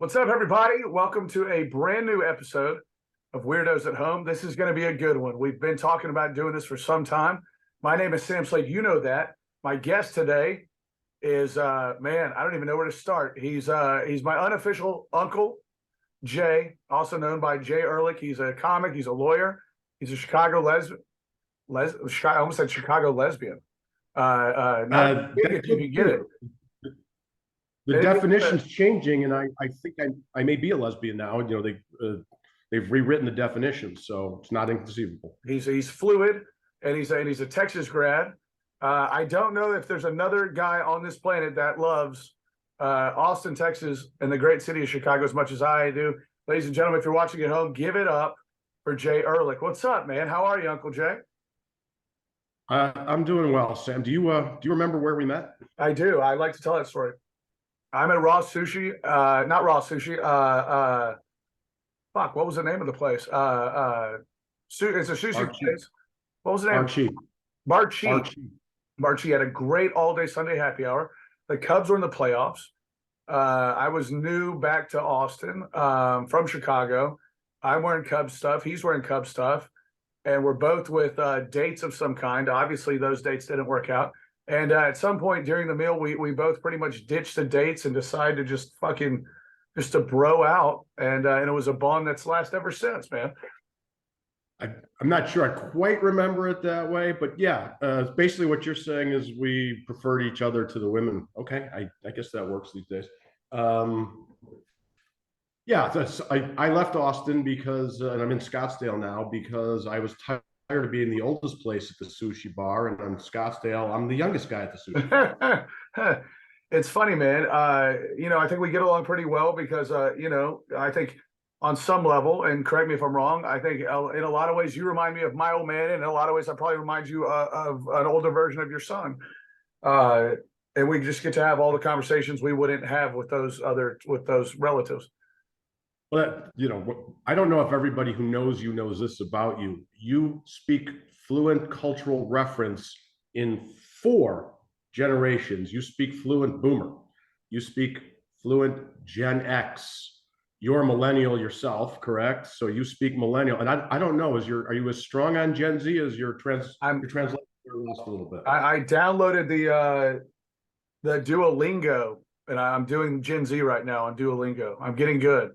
What's up, everybody? Welcome to a brand new episode of Weirdos at Home. This is going to be a good one. We've been talking about doing this for some time. My name is Sam Slade. You know that. My guest today is, man, I don't even know where to start. He's my unofficial uncle, Jay, also known by Jay Ehrlich. He's a comic. He's a lawyer. He's a Chicago I almost said Chicago lesbian. Not if you can get it. The definition's changing, and I think I may be a lesbian now. You know, they've rewritten the definition, so it's not inconceivable. He's fluid, and he's a Texas grad. I don't know if there's another guy on this planet that loves Austin, Texas, and the great city of Chicago as much as I do. Ladies and gentlemen, if you're watching at home, give it up for Jay Ehrlich. What's up, man? How are you, Uncle Jay? I'm doing well, Sam. Do you remember where we met? I do. I like to tell that story. I'm at Raw Sushi, not Raw Sushi. Fuck, what was the name of the place? It's a sushi place. What was the name? Barchi had a great all-day Sunday happy hour. The Cubs were in the playoffs. I was new back to Austin from Chicago. I'm wearing Cubs stuff. He's wearing Cubs stuff. And we're both with dates of some kind. Obviously, those dates didn't work out. And at some point during the meal, we both pretty much ditched the dates and decided to just to bro out. And it was a bond that's lasted ever since, man. I'm not sure I quite remember it that way, but yeah, basically what you're saying is we preferred each other to the women. Okay, I guess that works these days. Yeah, I left Austin because, and I'm in Scottsdale now because I was tired of being the oldest place at the sushi bar, and on Scottsdale, I'm the youngest guy at the sushi bar. It's funny, man. I think we get along pretty well because, I think on some level, and correct me if I'm wrong, I think in a lot of ways you remind me of my old man, and in a lot of ways I probably remind you of an older version of your son. And we just get to have all the conversations we wouldn't have with those relatives. Well, I don't know if everybody who knows you knows this about you. You speak fluent cultural reference in 4 generations. You speak fluent boomer. You speak fluent Gen X. You're a millennial yourself, correct? So you speak millennial. And I don't know, are you as strong on Gen Z as your translation lost a little bit? I downloaded the Duolingo, and I'm doing Gen Z right now on Duolingo. I'm getting good.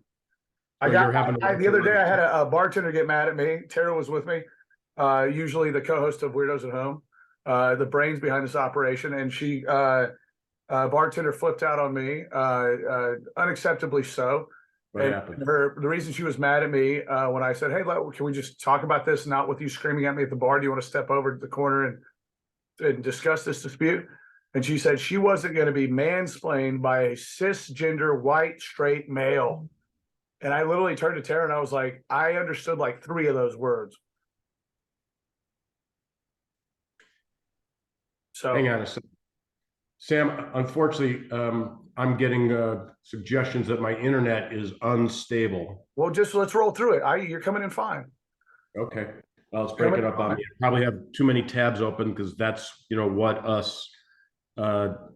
The other day I had a bartender get mad at me. Tara was with me, usually the co-host of Weirdos at Home, the brains behind this operation, and she bartender flipped out on me, unacceptably so. The reason she was mad at me when I said, "Hey, can we just talk about this? Not with you screaming at me at the bar. Do you want to step over to the corner and discuss this dispute?" And she said she wasn't going to be mansplained by a cisgender white straight male. And I literally turned to Tara and I was like, I understood like 3 of those words. So hang on a second. Sam, unfortunately, I'm getting suggestions that my internet is unstable. Well, let's roll through it. You're coming in fine. Okay. Well, it's breaking up on me. I probably have too many tabs open because that's what us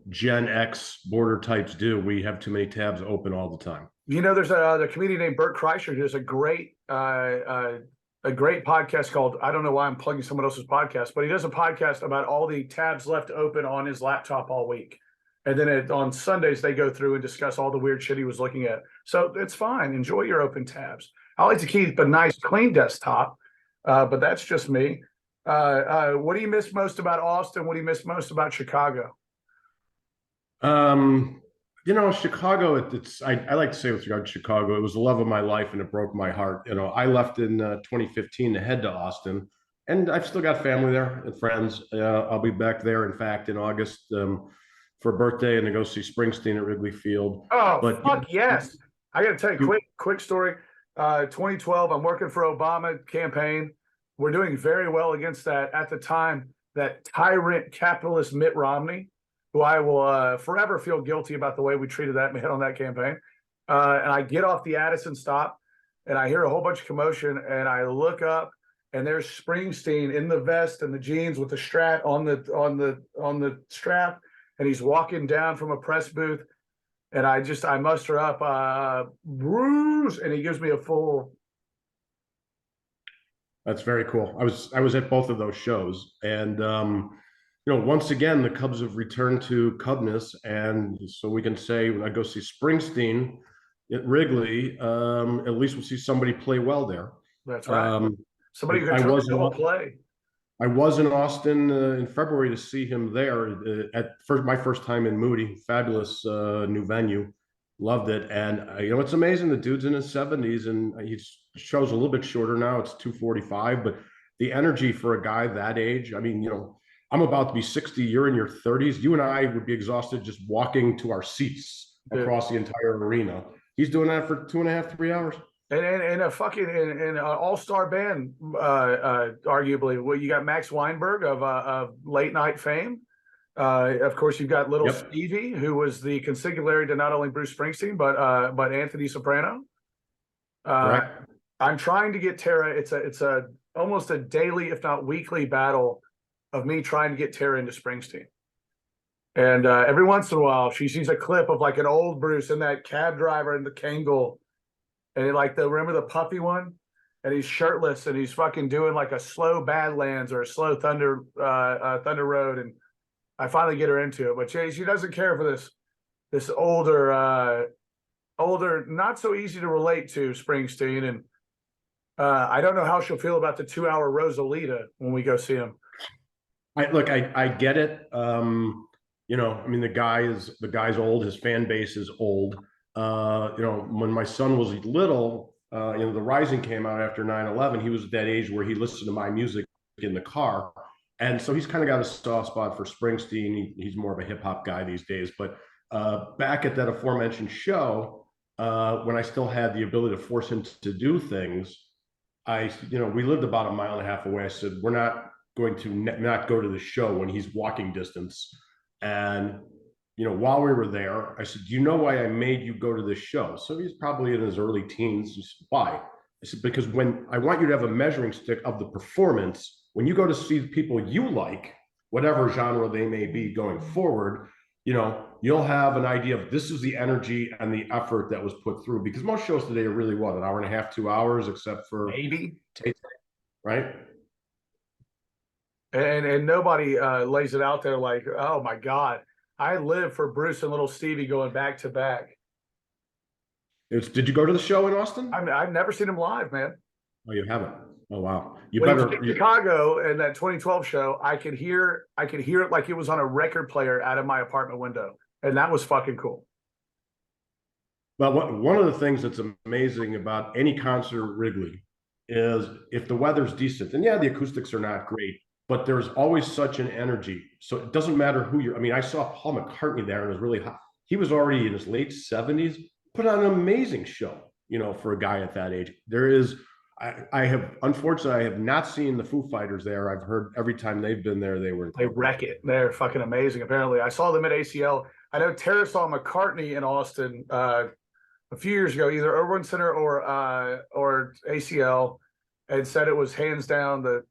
Gen X border types do. We have too many tabs open all the time. There's a comedian named Bert Kreischer who does a great podcast called, I don't know why I'm plugging someone else's podcast, but he does a podcast about all the tabs left open on his laptop all week. And then on Sundays, they go through and discuss all the weird shit he was looking at. So it's fine. Enjoy your open tabs. I like to keep a nice, clean desktop, but that's just me. What do you miss most about Austin? What do you miss most about Chicago? Chicago, I like to say with regard to Chicago, it was the love of my life and it broke my heart. I left in 2015 to head to Austin, and I've still got family there and friends. I'll be back there, in fact, in August for a birthday and to go see Springsteen at Wrigley Field. Oh, fuck yes. I got to tell you quick story. 2012, I'm working for Obama campaign. We're doing very well against that, at the time, that tyrant capitalist Mitt Romney, who I will forever feel guilty about the way we treated that man on that campaign. And I get off the Addison stop, and I hear a whole bunch of commotion, and I look up, and there's Springsteen in the vest and the jeans with the strap on the strap, and he's walking down from a press booth. And I muster up Bruce, and he gives me a full. That's very cool. I was at both of those shows, and once again, the Cubs have returned to Cubness, and so we can say when I go see Springsteen at Wrigley, at least we'll see somebody play well there. That's right. Somebody who can turn the whole play. I was in Austin in February to see him there at my first time in Moody. Fabulous new venue. Loved it. And, it's amazing. The dude's in his 70s and he shows a little bit shorter now. It's 2:45. But the energy for a guy that age, I mean, I'm about to be 60. You're in your 30s. You and I would be exhausted just walking to our seats across the entire arena. He's doing that for 2.5, 3 hours. And a fucking an all-star band, arguably. Well, you got Max Weinberg of late night fame. Of course, you've got Little Stevie, who was the consigliere to not only Bruce Springsteen but Anthony Soprano. I'm trying to get Tara. It's a almost a daily, if not weekly, battle of me trying to get Tara into Springsteen. And every once in a while, she sees a clip of like an old Bruce and that cab driver in the Kangol. And remember the puffy one? And he's shirtless and he's fucking doing like a slow Badlands or a slow Thunder Road. And I finally get her into it, but she doesn't care for this older, not so easy to relate to Springsteen. And I don't know how she'll feel about the 2-hour Rosalita when we go see him. I get it. I mean, the guy's old. His fan base is old. When my son was little, the Rising came out after 9/11. He was at that age where he listened to my music in the car. And so he's kind of got a soft spot for Springsteen. He's more of a hip hop guy these days. But back at that aforementioned show, when I still had the ability to force him to do things, we lived about 1.5 miles away. I said, we're not going to not go to the show when he's walking distance. And while we were there, I said, do you know why I made you go to this show? So he's probably in his early teens. He said, why? I said, because when I want you to have a measuring stick of the performance, when you go to see the people you like, whatever genre they may be going forward, you'll have an idea of this is the energy and the effort that was put through. Because most shows today are really, 1.5 hours, 2 hours, except for maybe, right? And nobody lays it out there like, oh my God, I live for Bruce and Little Stevie going back to back. Did you go to the show in Austin? I've never seen him live, man. Oh, you haven't? Oh, wow. When he was in Chicago in that 2012 show, I could hear it like it was on a record player out of my apartment window. And that was fucking cool. Well, one of the things that's amazing about any concert at Wrigley is if the weather's decent, and the acoustics are not great, but there's always such an energy. So it doesn't matter who I saw Paul McCartney there and it was really hot. He was already in his late 70s, put on an amazing show, for a guy at that age. Unfortunately, I have not seen the Foo Fighters there. I've heard every time they've been there, they wreck it. They're fucking amazing. Apparently, I saw them at ACL. I know Tara saw McCartney in Austin a few years ago, either Irwin Center or ACL, and said it was hands down the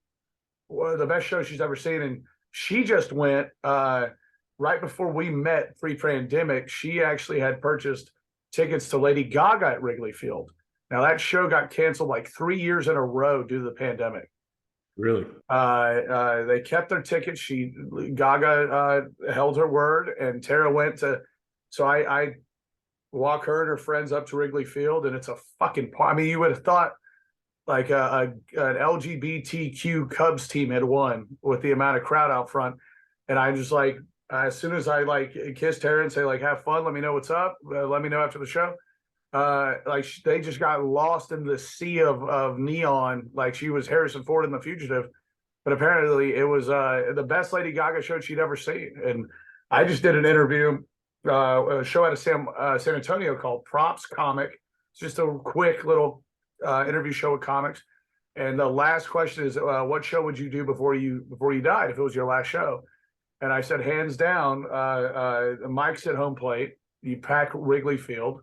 best show she's ever seen. And she just went right before we met pre-pandemic. She actually had purchased tickets to Lady Gaga at Wrigley Field. Now that show got canceled like 3 years in a row due to the pandemic. Really? They kept their tickets. Gaga held her word, and Tara went to. So I walk her and her friends up to Wrigley Field, and it's a fucking party. I mean, you would have thought like an LGBTQ Cubs team had won with the amount of crowd out front. And I just like, as soon as I like kiss Tara and say like, have fun, let me know what's up, let me know after the show. They just got lost in the sea of neon, like she was Harrison Ford in The Fugitive. But apparently it was the best Lady Gaga show she'd ever seen. And I just did an interview, a show out of San Antonio called Props Comic. It's just a quick little interview show with comics. And the last question is, what show would you do before you died if it was your last show? And I said, hands down, Mike's at home plate. You pack Wrigley Field.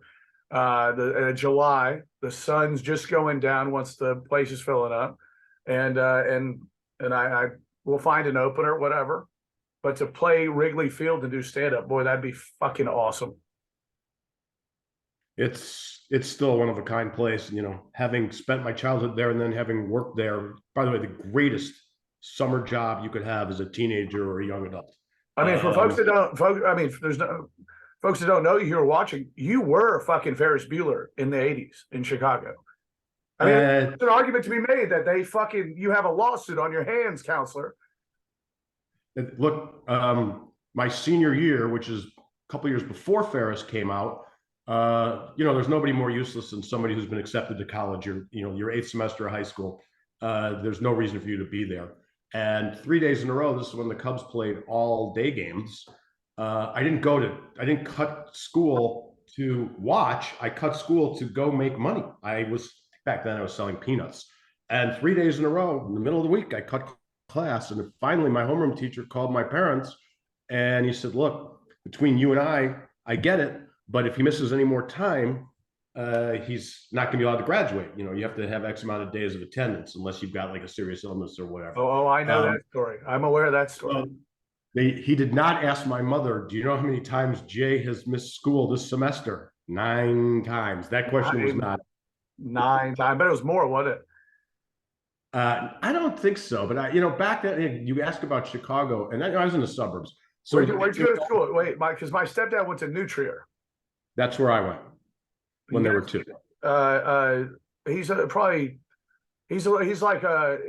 July, the sun's just going down once the place is filling up, and I will find an opener, whatever. But to play Wrigley Field and do stand up, boy, that'd be fucking awesome. It's still one of a kind place. You know, having spent my childhood there and then having worked there. By the way, the greatest summer job you could have as a teenager or a young adult. I mean, for folks that don't, I mean, there's no folks that don't know you who are watching. You were fucking Ferris Bueller in the '80s in Chicago. I mean, there's an argument to be made that you have a lawsuit on your hands, counselor. Look, my senior year, which is a couple years before Ferris came out, you know, there's nobody more useless than somebody who's been accepted to college. Your eighth semester of high school. There's no reason for you to be there. And 3 days in a row, this is when the Cubs played all day games. I didn't cut school to watch. I cut school to go make money. Back then I was selling peanuts. And 3 days in a row, in the middle of the week, I cut class. And finally my homeroom teacher called my parents and he said, look, between you and I get it. But if he misses any more time, he's not going to be allowed to graduate. You know, you have to have X amount of days of attendance unless you've got like a serious illness or whatever. Oh, I know that story. I'm aware of that story. He did not ask my mother, do you know how many times Jay has missed school this semester? 9 times. That question was not 9 times, but it was more, wasn't it? I don't think so. But back then you asked about Chicago, and I was in the suburbs. So where'd you go to school? Wait, because my stepdad went to New Trier. That's where I went when there were 2. He's like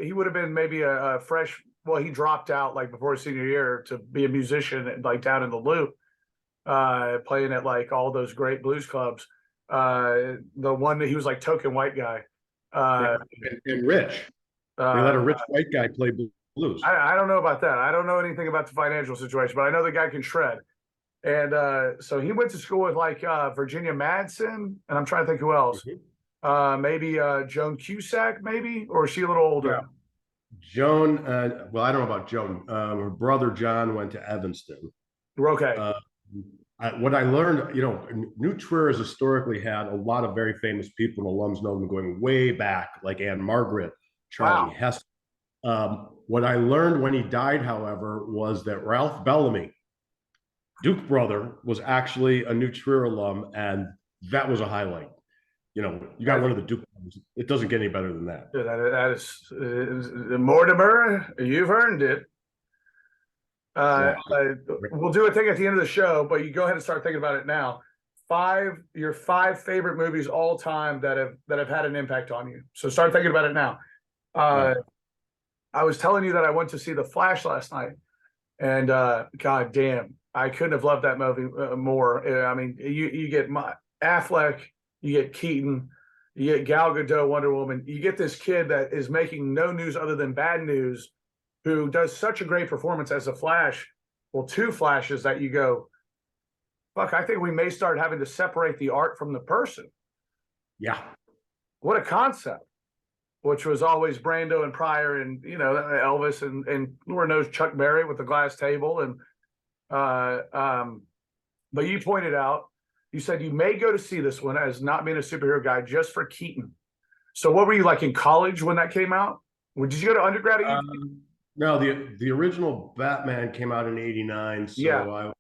he would have been maybe a fresh. Well, he dropped out like before his senior year to be a musician, like down in the Loop, playing at like all those great blues clubs. The one that he was like token white guy. And rich. They let a rich white guy play blues. I don't know about that. I don't know anything about the financial situation, but I know the guy can shred. And so he went to school with like Virginia Madsen, and I'm trying to think who else. Mm-hmm. Maybe Joan Cusack, maybe, or is she a little older? Yeah. Joan, well, I don't know about Joan. Her brother John went to Evanston. Okay. What I learned, New Trier has historically had a lot of very famous people and alums know them going way back, like Anne Margaret, Charlie Hess. What I learned when he died, however, was that Ralph Bellamy, Duke brother, was actually a New Trier alum, and that was a highlight. You got one of the Duke brothers. It doesn't get any better than that. That is Mortimer. You've earned it. We'll do a thing at the end of the show, but you go ahead and start thinking about it now. Your 5 favorite movies all time that have had an impact on you. So start thinking about it now. I was telling you that I went to see The Flash last night, and god damn, I couldn't have loved that movie more. I mean, you get Affleck, you get Keaton, you get Gal Gadot, Wonder Woman. You get this kid that is making no news other than bad news, who does such a great performance as a Flash. Well, 2 Flashes that you go, fuck, I think we may start having to separate the art from the person. Yeah. What a concept. Which was always Brando and Pryor and, Elvis and Lord knows Chuck Berry with the glass table. And, but you pointed out, you said you may go to see this one as not being a superhero guy just for Keaton. So what were you like in college when that came out? Did you go to undergrad at UT? No, the original Batman came out in '89. So yeah.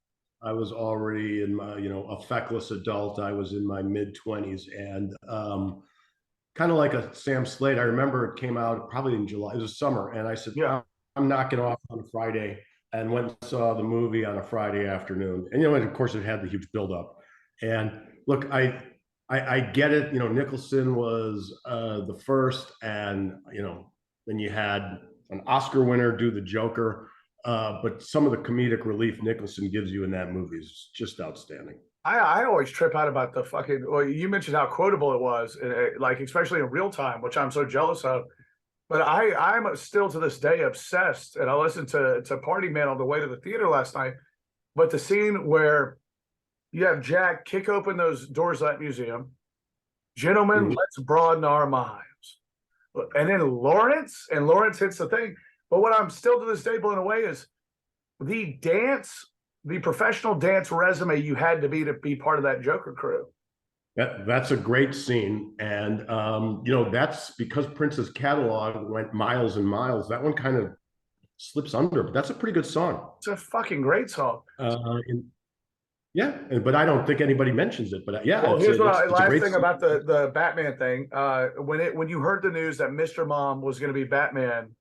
I was already in my, a feckless adult. I was in my mid-20s, and kind of like a Sam Slade. I remember it came out probably in July. It was summer, and I said, "Yeah, I'm knocking off on a Friday," and went and saw the movie on a Friday afternoon. And and of course, it had the huge buildup. And look, I get it. Nicholson was the first, and then you had an Oscar winner do the Joker. But some of the comedic relief Nicholson gives you in that movie is just outstanding. I always trip out about the fucking. Well, you mentioned how quotable it was, like especially in real time, which I'm so jealous of. But I'm still to this day obsessed, and I listened to Party Man on the way to the theater last night. But the scene where you have Jack kick open those doors of that museum, gentlemen, let's broaden our minds. And then Lawrence hits the thing. But what I'm still to this day blown away is the professional dance resume you had to be part of that Joker crew. That's a great scene. And, that's because Prince's catalog went miles and miles. That one kind of slips under, but that's a pretty good song. It's a fucking great song. Yeah, but I don't think anybody mentions it. But yeah, well, here's what it's a last great thing scene. about the Batman thing. When you heard the news that Mr. Mom was going to be Batman,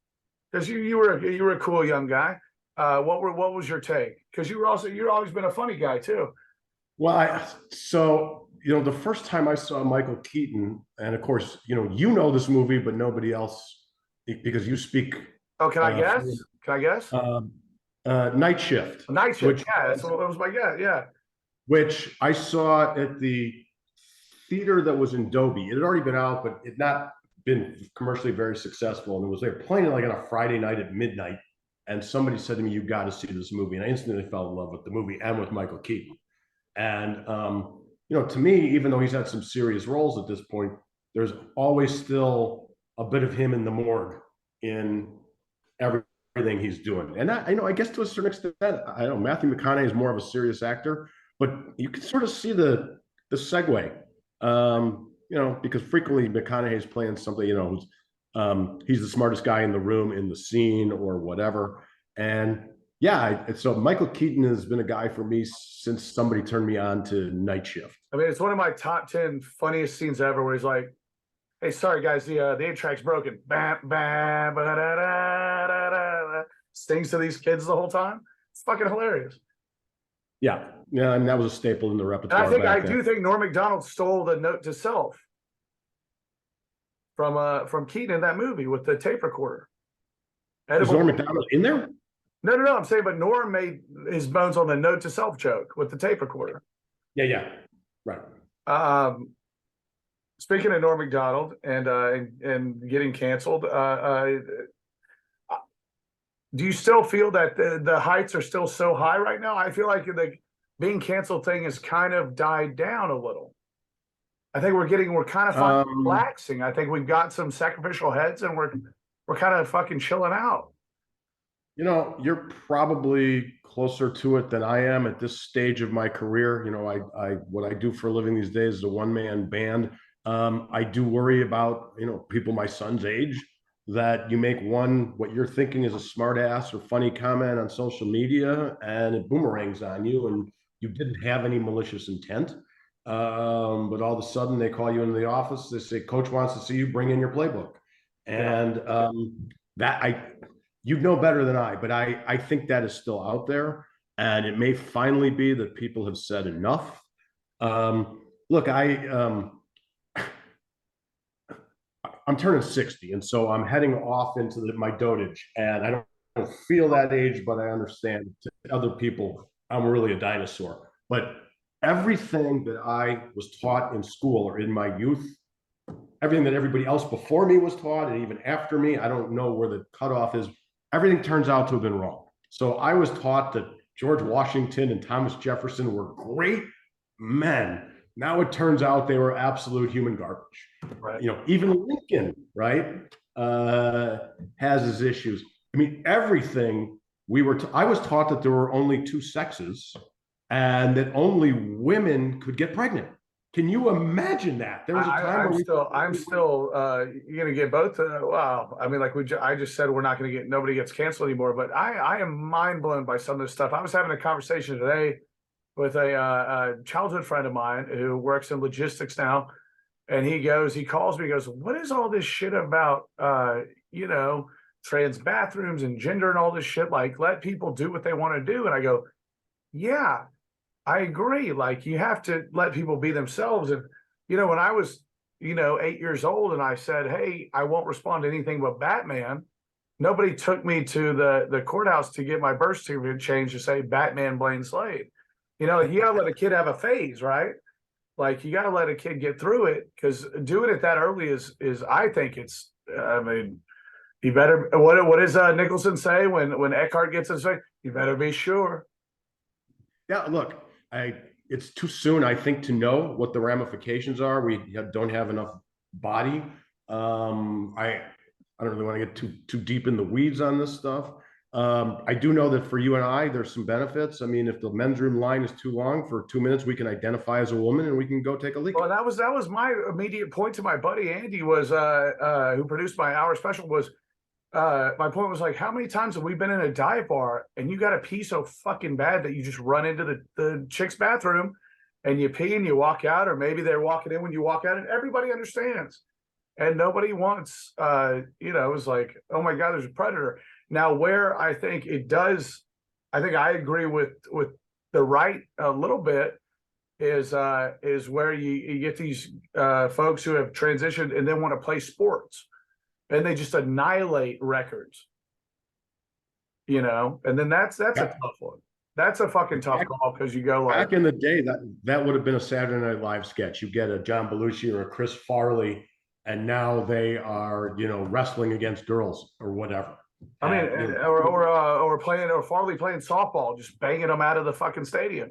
because you were a cool young guy. What was your take? Because you're always been a funny guy too. Well, so the first time I saw Michael Keaton, and of course, you know this movie, but nobody else because you speak. Oh, can I guess? Can I guess? Night Shift, Night Shift. which Yeah, that's what was my guess. Yeah. which I saw at the theater that was in Dobie. It had already been out, but it had not been commercially very successful. And it was they were playing it like on a Friday night at midnight. And somebody said to me, "You got to see this movie." And I instantly fell in love with the movie and with Michael Keaton. And to me, even though he's had some serious roles at this point, there's always still a bit of him in the morgue in everything he's doing. And I guess to a certain extent, I know Matthew McConaughey is more of a serious actor, but you can sort of see the segue. Because frequently McConaughey's playing something, he's the smartest guy in the room, in the scene, or whatever. And yeah, so Michael Keaton has been a guy for me since somebody turned me on to Night Shift. I mean, it's one of my top 10 funniest scenes ever, where he's like, "Hey, sorry guys, the 8-track's broken." Bam, bam, ba, da, da, da, da. Sings to these kids the whole time. It's fucking hilarious. Yeah, and that was a staple in the repertoire. And I do think Norm Macdonald stole the note to self from Keaton in that movie with the tape recorder. Is Norm Macdonald in there? No. I'm saying, but Norm made his bones on the note to self joke with the tape recorder. Yeah, right. Speaking of Norm Macdonald and getting canceled, do you still feel that the heights are still so high right now? I feel like the being canceled thing has kind of died down a little. I think we're kind of relaxing. I think we've got some sacrificial heads, and we're kind of fucking chilling out. You're probably closer to it than I am at this stage of my career. What I do for a living these days is a one-man band. I do worry about, people my son's age, that you make what you're thinking is a smart ass or funny comment on social media, and it boomerangs on you, and you didn't have any malicious intent. But all of a sudden they call you into the office. They say, "Coach wants to see you, bring in your playbook." And you know better than I, but I think that is still out there, and it may finally be that people have said enough. Look, I'm turning 60, and so I'm heading off into my dotage, and I don't feel that age, but I understand to other people I'm really a dinosaur. But everything that I was taught in school or in my youth, everything that everybody else before me was taught, and even after me, I don't know where the cutoff is. Everything turns out to have been wrong. So I was taught that George Washington and Thomas Jefferson were great men. Now it turns out they were absolute human garbage. Right. Even Lincoln, right, has his issues. I mean, everything I was taught that there were only two sexes and that only women could get pregnant. Can you imagine that? There was a time I'm still you're gonna get both. Wow. I mean, like I just said, we're not gonna get, nobody gets canceled anymore. But I am mind blown by some of this stuff. I was having a conversation today with a childhood friend of mine who works in logistics now, and he calls me, he goes, "What is all this shit about trans bathrooms and gender and all this shit? Like, let people do what they want to do." And I go, "Yeah, I agree. Like, you have to let people be themselves." And, when I was, 8 years old and I said, "Hey, I won't respond to anything but Batman," nobody took me to the courthouse to get my birth certificate changed to say Batman Blaine Slade. You gotta let a kid have a phase, right? Like, you gotta let a kid get through it, because doing it that early is I think it's, I mean, you better, what does Nicholson say when Eckhart gets his way? You better be sure. Yeah, look, it's too soon, I think, to know what the ramifications are. We don't have enough body. I don't really want to get too deep in the weeds on this stuff. I do know that for you and I, there's some benefits. I mean, if the men's room line is too long, for 2 minutes, we can identify as a woman and we can go take a leak. Well, that was my immediate point to my buddy Andy, was who produced my hour special, was my point was like, how many times have we been in a dive bar and you got to pee so fucking bad that you just run into the chick's bathroom and you pee and you walk out, or maybe they're walking in when you walk out, and everybody understands. And nobody wants, you know, it's like, oh my God, there's a predator. Now, where I think it does, I think I agree with the right a little bit is where you get these folks who have transitioned and then want to play sports, and they just annihilate records, you know, and then that's a tough one. That's a fucking tough call, because you go like, back in the day, that would have been a Saturday Night Live sketch. You get a John Belushi or a Chris Farley, and now they are, you know, wrestling against girls or whatever. I mean, or playing, or Farley playing softball, just banging them out of the fucking stadium.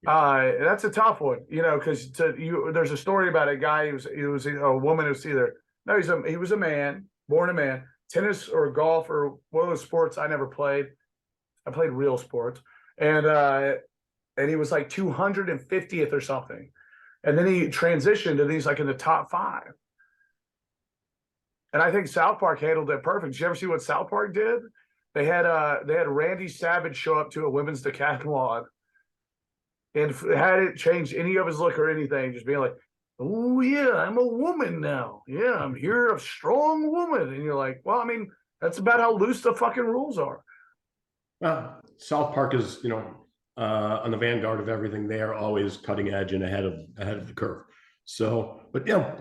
That's a tough one, you know, because there's a story about a guy he was a woman who's either no, he was a man, born a man, tennis or golf or one of those sports I never played. I played real sports, and he was like 250th or something, and then he transitioned and he's like in the top 5. And I think South Park handled it perfect. Did you ever see what South Park did? They had Randy Savage show up to a women's decathlon and had it changed any of his look or anything, just being like, oh yeah, I'm a woman now. Yeah, I'm here, a strong woman. And you're like, well, I mean, that's about how loose the fucking rules are. Well, South Park is, you know, on the vanguard of everything. They are always cutting edge and ahead of the curve. So, but yeah,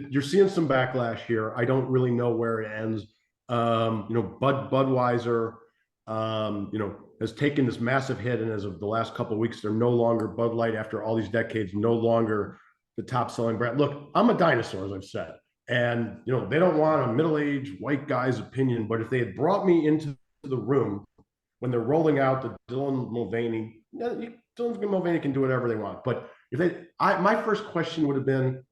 you're seeing some backlash here. I don't really know where it ends. You know, Budweiser, you know, has taken this massive hit, and as of the last couple of weeks, they're no longer Bud Light after all these decades, no longer the top selling brand. Look, I'm a dinosaur, as I've said, and you know, they don't want a middle-aged white guy's opinion. But if they had brought me into the room when they're rolling out the Dylan Mulvaney, Dylan Mulvaney can do whatever they want, but if my first question would have been,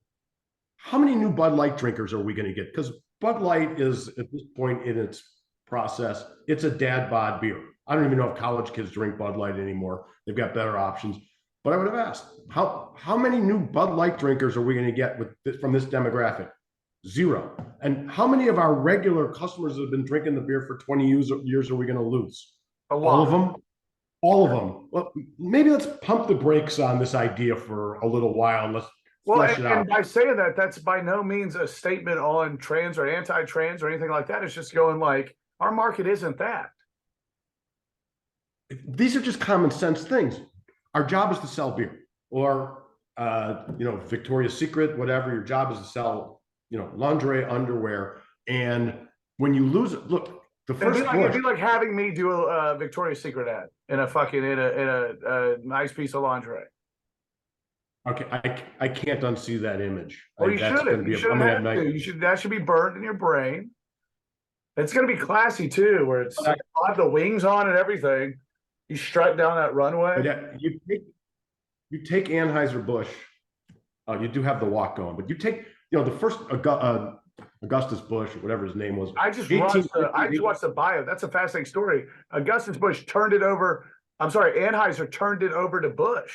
how many new Bud Light drinkers are we going to get? Because Bud Light is, at this point in its process, it's a dad bod beer. I don't even know if college kids drink Bud Light anymore. They've got better options. But I would have asked, how many new Bud Light drinkers are we going to get from this demographic? 0. And how many of our regular customers that have been drinking the beer for 20 years are we going to lose? All of them? All of them. Well, maybe let's pump the brakes on this idea for a little while. And let's flesh it out. And by saying that, that's by no means a statement on trans or anti-trans or anything like that. It's just going like, our market isn't that. These are just common sense things. Our job is to sell beer, or you know, Victoria's Secret, whatever. Your job is to sell, you know, lingerie, underwear. And when you lose it, look. It'd be like having me do a Victoria's Secret ad in a nice piece of lingerie. Okay, I can't unsee that image. Well, you shouldn't. That should be burned in your brain. It's going to be classy too, where it's got the wings on and everything. You strut down that runway. But you take Anheuser-Busch. You do have the walk going, but you take, you know, the first Augustus Busch, whatever his name was. I just watched the bio. That's a fascinating story. Augustus Busch turned it over. I'm sorry, Anheuser turned it over to Busch.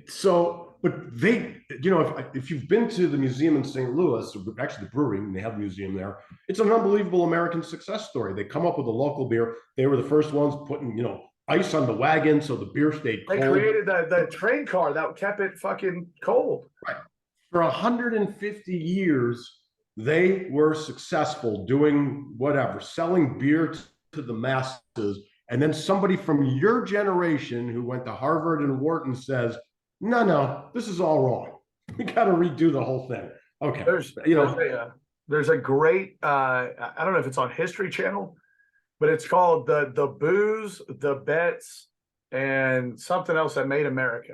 So, but they, you know, if you've been to the museum in St. Louis, actually the brewery, and they have a museum there, it's an unbelievable American success story. They come up with a local beer. They were the first ones putting, you know, ice on the wagon so the beer stayed cold. They created the train car that kept it fucking cold. Right. For 150 years, they were successful doing whatever, selling beer to the masses. And then somebody from your generation who went to Harvard and Wharton says, no, this is all wrong. We got to redo the whole thing. Okay. There's a great, I don't know if it's on History Channel, but it's called the Booze, the Bets, and something else that made America.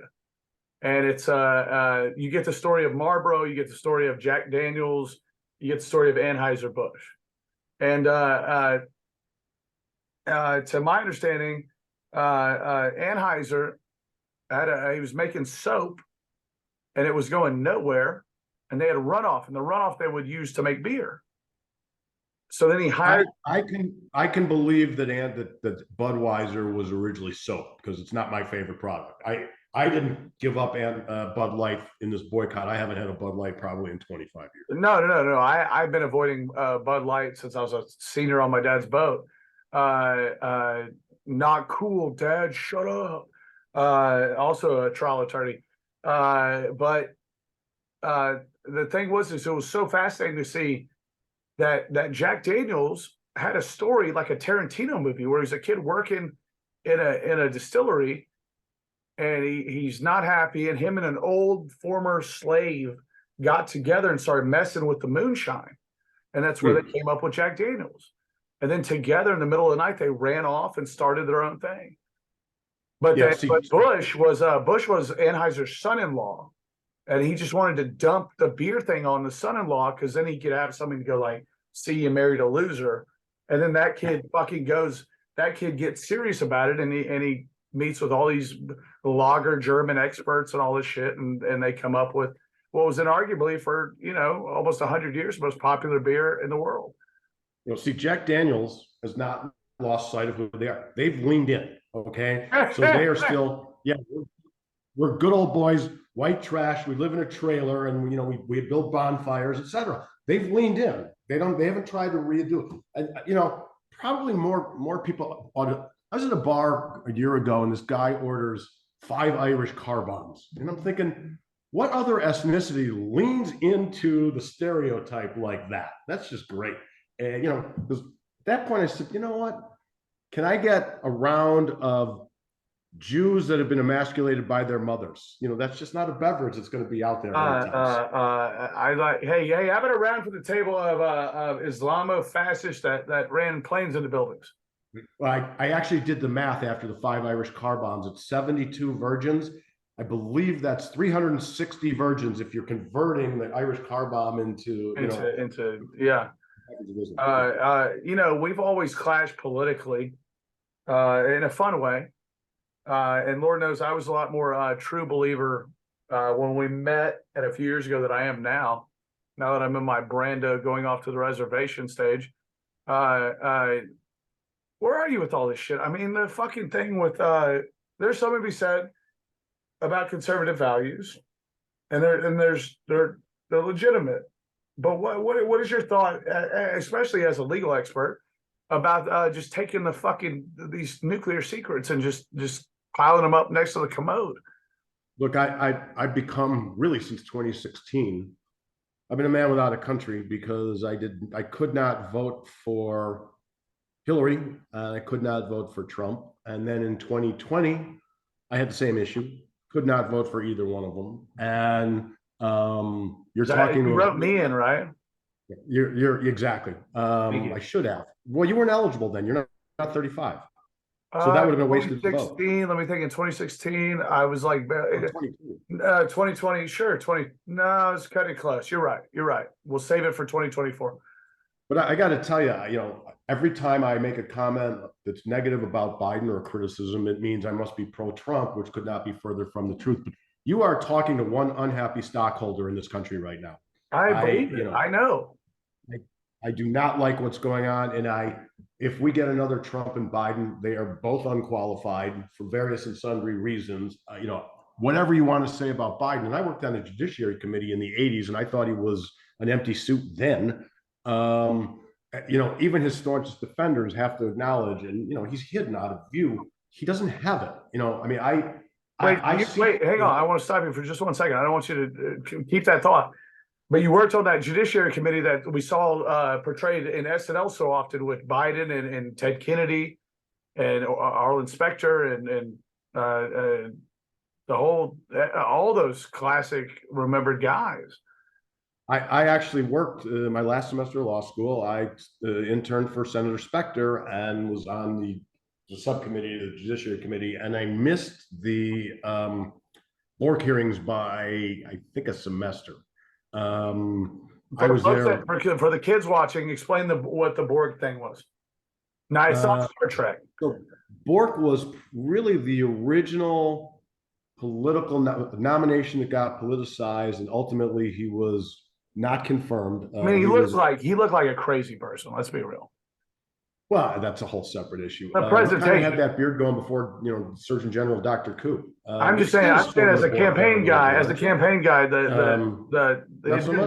And it's you get the story of Marlboro, you get the story of Jack Daniels, you get the story of Anheuser-Busch. And to my understanding, Anheuser he was making soap, and it was going nowhere, and they had a runoff, and the runoff they would use to make beer. So then he hired. I can believe that Budweiser was originally soap, because it's not my favorite product. I didn't give up Bud Light in this boycott. I haven't had a Bud Light probably in 25 years. No. I've been avoiding Bud Light since I was a senior on my dad's boat. Not cool, Dad. Shut up. Also a trial attorney. But the thing was, it was so fascinating to see that Jack Daniels had a story like a Tarantino movie where he's a kid working in a distillery, and he's not happy, and him and an old former slave got together and started messing with the moonshine, and that's where they came up with Jack Daniels. And then together in the middle of the night, they ran off and started their own thing. But Bush was Anheuser's son-in-law, and he just wanted to dump the beer thing on the son-in-law because then he could have something to go like, "See, you married a loser." And then that kid gets serious about it, and he meets with all these lager German experts and all this shit, and they come up with what was arguably for almost 100 years the most popular beer in the world. See, Jack Daniels has not lost sight of who they are. They've leaned in, okay? So they are still, we're good old boys, white trash. We live in a trailer, and we build bonfires, etc. They've leaned in. They haven't tried to redo it. And probably more people ought to. I was at a bar a year ago, and this guy orders 5 Irish car bombs, and I'm thinking, what other ethnicity leans into the stereotype like that? That's just great. And because at that point I said, you know what? Can I get a round of Jews that have been emasculated by their mothers? That's just not a beverage that's going to be out there. I like, hey, how about a round for the table of Islamo-fascists that ran planes into buildings? Well, I actually did the math after the 5 Irish car bombs. It's 72 virgins. I believe that's 360 virgins if you're converting the Irish car bomb into we've always clashed politically in a fun way. And Lord knows I was a lot more true believer when we met at a few years ago than I am now that I'm in my Brando going off to the reservation stage. Where are you with all this shit? I mean, the fucking thing with there's something to be said about conservative values, and they're legitimate. But what is your thought, especially as a legal expert, about just taking these nuclear secrets and just piling them up next to the commode? Look, I've become, really since 2016, I've been a man without a country because I could not vote for Hillary, I could not vote for Trump, and then in 2020 I had the same issue, could not vote for either one of them, and you wrote me in, right? You're exactly. I should have. Well, you weren't eligible then. You're not 35. So that would have been a wasted vote. Let me think. In 2016, I was like 2020. Sure, 20. No, it's cutting close. You're right. We'll save it for 2024. But I got to tell you, every time I make a comment that's negative about Biden or criticism, it means I must be pro-Trump, which could not be further from the truth. But you are talking to one unhappy stockholder in this country right now. I believe it. I know. I do not like what's going on, and if we get another Trump and Biden, they are both unqualified for various and sundry reasons. Whatever you want to say about Biden, and I worked on the Judiciary Committee in the 80s, and I thought he was an empty suit then. Even his staunchest defenders have to acknowledge, and he's hidden out of view. He doesn't have it. Wait, hang on. I want to stop you for just 1 second. I don't want you to keep that thought. But you worked on that Judiciary Committee that we saw portrayed in SNL so often with Biden and Ted Kennedy and Arlen Specter and all those classic remembered guys. I actually worked my last semester of law school. I interned for Senator Specter and was on the subcommittee of the Judiciary Committee, and I missed the Bork hearings by, I think, a semester. I was there for the kids watching. Explain what the Borg thing was. Now it's on Star Trek. So Bork was really the original political nomination that got politicized, and ultimately he was not confirmed. I mean, he looked like a crazy person. Let's be real. Well, that's a whole separate issue. The He kind presentation. of had that beard going before, Surgeon General Dr. Koop. I'm just saying as a campaign guy, it didn't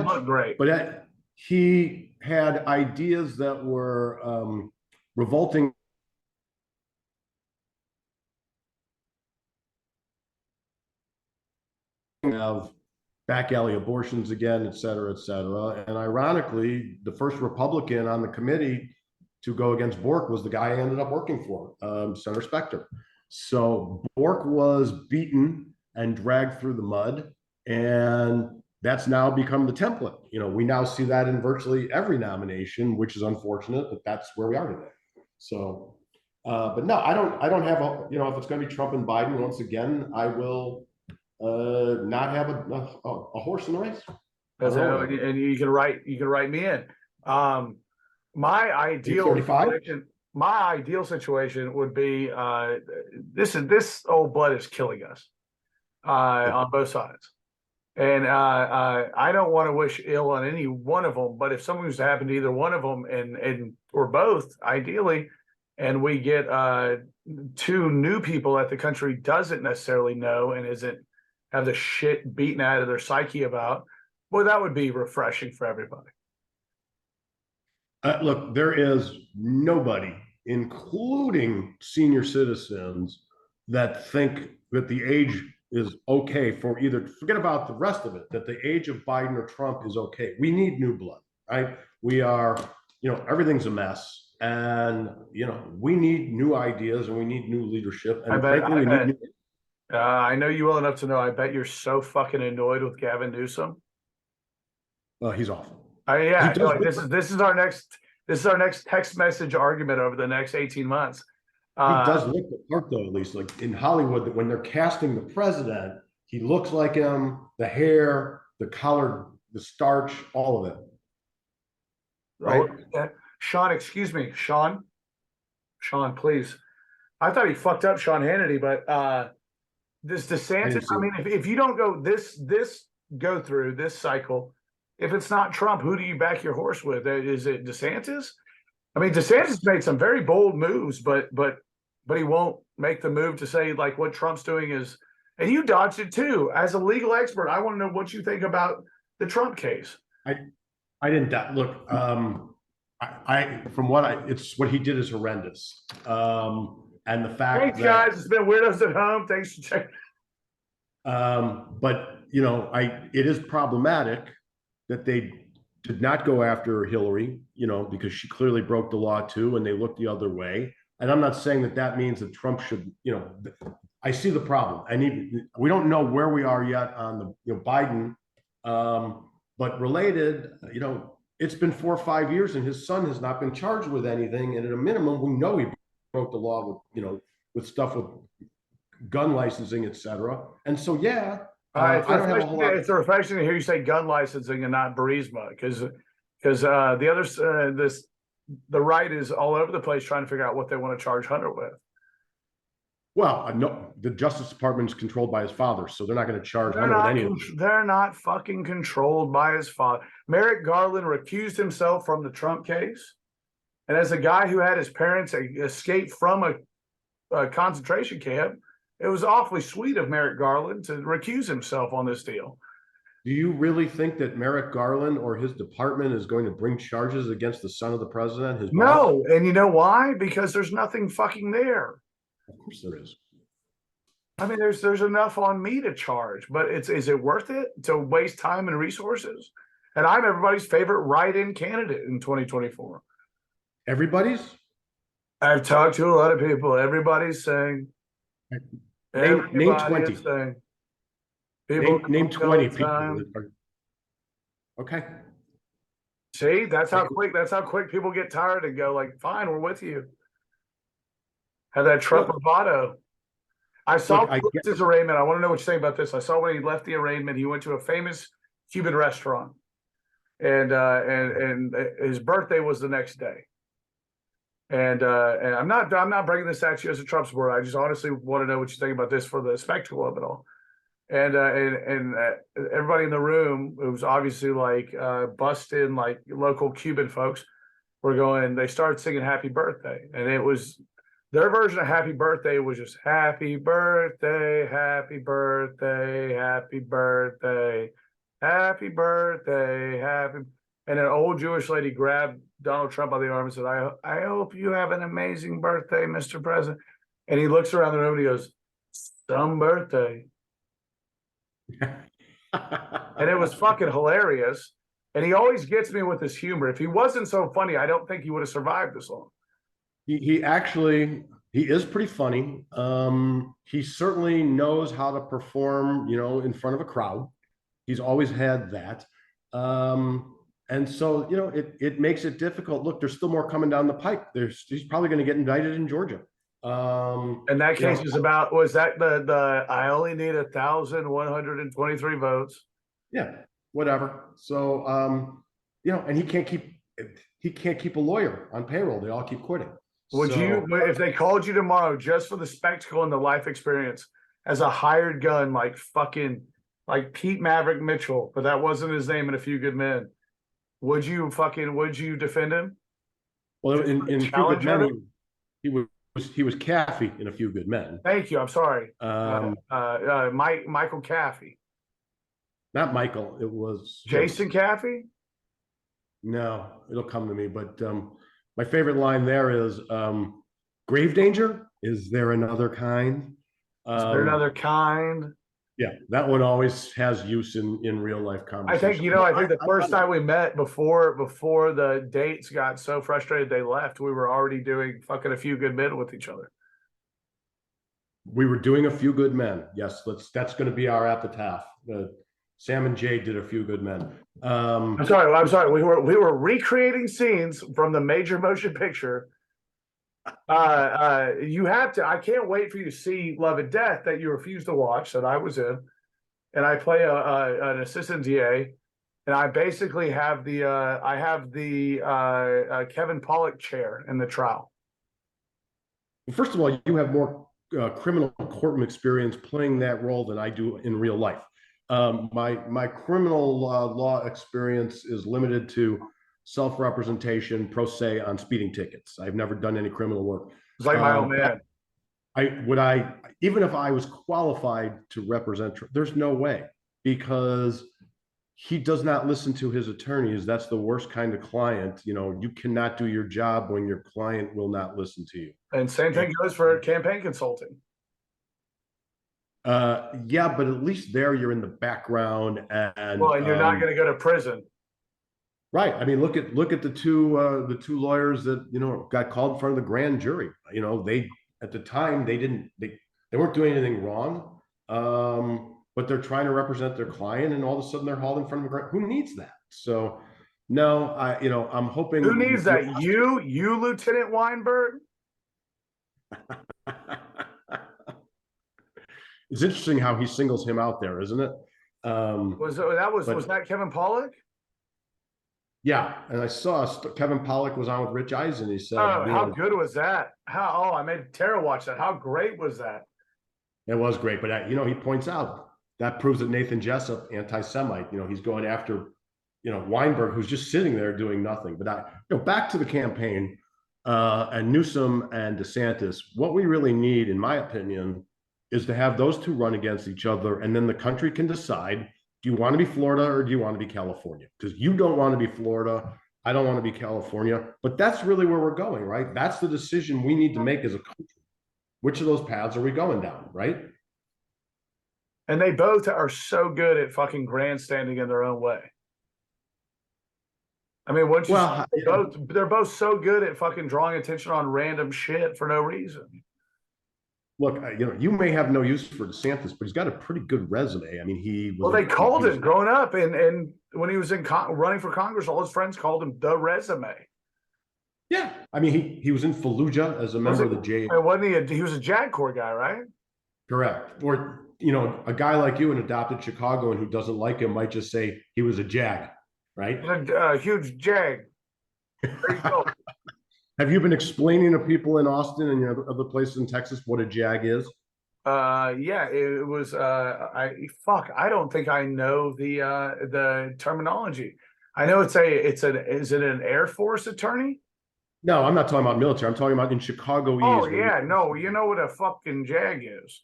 look great. But he had ideas that were revolting. Of back alley abortions again, et cetera, et cetera. And ironically, the first Republican on the committee to go against Bork was the guy I ended up working for, Senator Specter. So Bork was beaten and dragged through the mud, and that's now become the template. We now see that in virtually every nomination, which is unfortunate, but that's where we are today. So, but no, I don't have if it's going to be Trump and Biden once again, I will not have a horse in the race. And you can write me in. My ideal situation would be this old blood is killing us on both sides, and I don't want to wish ill on any one of them. But if something was to happen to either one of them and or both, ideally, and we get two new people that the country doesn't necessarily know and isn't have the shit beaten out of their psyche about, well, that would be refreshing for everybody. Look, there is nobody, including senior citizens, that think that the age is okay for either, forget about the rest of it, that the age of Biden or Trump is okay. We need new blood, right? We are, everything's a mess. And, we need new ideas and we need new leadership. And I know you well enough to know, I bet you're so fucking annoyed with Gavin Newsom. He's awful. This is our next text message argument over the next 18 months. He does look the part, though, at least like in Hollywood, when they're casting the president, he looks like him, the hair, the color, the starch, all of it. Right? Sean, excuse me, Sean, please. I thought he fucked up Sean Hannity, but this DeSantis, I mean, if you don't go through this cycle, if it's not Trump, who do you back your horse with? Is it DeSantis? I mean, DeSantis made some very bold moves, but he won't make the move to say like what Trump's doing is, and you dodged it too. As a legal expert, I want to know what you think about the Trump case. I didn't look. It's what he did is horrendous. And the fact Thanks, guys. It's been Weirdos at Home. Thanks for checking. But it is problematic that they did not go after Hillary, because she clearly broke the law too, and they looked the other way. And I'm not saying that means that Trump should, I see the problem. We don't know where we are yet on the Biden, but related, it's been 4 or 5 years and his son has not been charged with anything. And at a minimum, we know he broke the law with stuff with gun licensing, et cetera. And so, it's a reflection to hear you say gun licensing and not Burisma, because the others, the right is all over the place trying to figure out what they want to charge Hunter with. Well, no, the Justice Department is controlled by his father, so they're not going to charge Hunter with anything. They're not fucking controlled by his father. Merrick Garland recused himself from the Trump case, and as a guy who had his parents escape from a concentration camp, it was awfully sweet of Merrick Garland to recuse himself on this deal. Do you really think that Merrick Garland or his department is going to bring charges against the son of the president? His boss? No, and you know why? Because there's nothing fucking there. Of course there is. I mean, there's enough on me to charge, but is it worth it to waste time and resources? And I'm everybody's favorite write-in candidate in 2024. Everybody's? I've talked to a lot of people. Everybody's saying. Name 20. Saying, name 20 people. Okay. See, that's how quick people get tired and go like, fine, we're with you. Have that Trump bravado. I saw his arraignment. I want to know what you think about this. I saw when he left the arraignment, he went to a famous Cuban restaurant, and his birthday was the next day. And I'm not bringing this at you as a Trump supporter. I just honestly want to know what you think about this for the spectacle of it all. And everybody in the room, it was obviously like busted, like local Cuban folks, were going. They started singing "Happy Birthday," and it was their version of "Happy Birthday" was just "Happy Birthday, Happy Birthday, Happy Birthday, Happy Birthday, Happy." And an old Jewish lady grabbed Donald Trump by the arm and said, I hope you have an amazing birthday, Mr. President. And he looks around the room and he goes, "Some birthday." And it was fucking hilarious. And he always gets me with his humor. If he wasn't so funny, I don't think he would have survived this long. He is pretty funny. He certainly knows how to perform, in front of a crowd. He's always had that. And so, it makes it difficult. Look, there's still more coming down the pipe. He's probably going to get indicted in Georgia. And that case is about, was that the I only need 1,123 votes. Yeah, whatever. So, and he can't keep a lawyer on payroll. They all keep quitting. Would you, if they called you tomorrow just for the spectacle and the life experience as a hired gun, like Pete Maverick Mitchell, but that wasn't his name in A Few Good Men, would you defend him? Well, in Few Good Men, he was Caffey in A Few Good Men. Thank you. I'm sorry. Michael Caffey. Not Michael. It was Jason Caffey. No, it'll come to me. But my favorite line there is grave danger. Is there another kind? Is there another kind? Yeah, that one always has use in real life conversation. I think the first time we met before the dates got so frustrated they left, we were already doing fucking A Few Good Men with each other. We were doing A Few Good Men. Yes, that's going to be our epitaph. Sam and Jay did A Few Good Men. I'm sorry. We were recreating scenes from the major motion picture. You have to. I can't wait for you to see Love and Death that you refused to watch that I was in, and I play an assistant DA, and I basically have the Kevin Pollak chair in the trial. First of all, you have more criminal courtroom experience playing that role than I do in real life. My criminal law experience is limited to self-representation pro se on speeding tickets. I've never done any criminal work. It's like my old man. Even if I was qualified to represent, there's no way, because he does not listen to his attorneys. That's the worst kind of client. You cannot do your job when your client will not listen to you. And same thing goes for campaign consulting. Yeah, but at least there you're in the background, and you're not going to go to prison. Right. I mean, look at the two lawyers that got called in front of the grand jury. They at the time they weren't doing anything wrong, but they're trying to represent their client, and all of a sudden they're hauled in front of a grand. Who needs that? So no, I'm hoping. Who needs that? You, Lieutenant Weinberg. It's interesting how he singles him out there, isn't it? Was that Kevin Pollak? Yeah, and I saw Kevin Pollak was on with Rich Eisen. He said, "Oh, how good was that? I made Tara watch that. How great was that?" It was great, but he points out that proves that Nathan Jessup, anti-Semite, he's going after, Weinberg, who's just sitting there doing nothing. But back to the campaign and Newsom and DeSantis. What we really need, in my opinion, is to have those two run against each other, and then the country can decide. Do you want to be Florida or do you want to be California? Because you don't want to be Florida. I don't want to be California. But that's really where we're going, right? That's the decision we need to make as a country. Which of those paths are we going down, right? And they both are so good at fucking grandstanding in their own way. I mean, they're both so good at fucking drawing attention on random shit for no reason. Look, you may have no use for DeSantis, but he's got a pretty good resume. I mean, they called him growing up, and when he was running for Congress, all his friends called him the resume. Yeah, I mean, he was in Fallujah as a member of the J. Wasn't he? He was a JAG Corps guy, right? Correct. Or a guy like you, an adopted Chicagoan who doesn't like him, might just say he was a JAG, right? A huge JAG. There you go. Have you been explaining to people in Austin and other places in Texas what a JAG is? Yeah, it was. I don't think I know the terminology. I know is it an Air Force attorney? No, I'm not talking about military. I'm talking about in Chicagoese. Oh yeah, no, you know what a fucking jag is.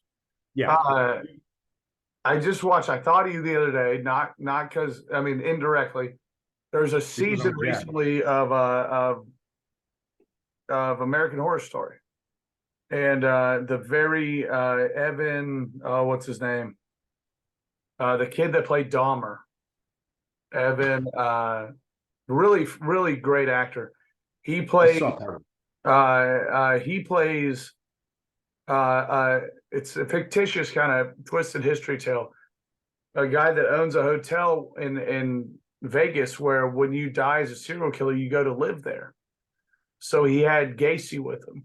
Yeah. Uh, I just watched. I thought of you the other day, not because I mean indirectly. There's a Because season I'm Jag. recently of American Horror Story, and the very Evan, what's his name? The kid that played Dahmer, Evan, really great actor. He I played. saw that. He plays. It's a fictitious kind of twisted history tale. A guy that owns a hotel in Vegas where when you die as a serial killer, you go to live there. So he had Gacy with him.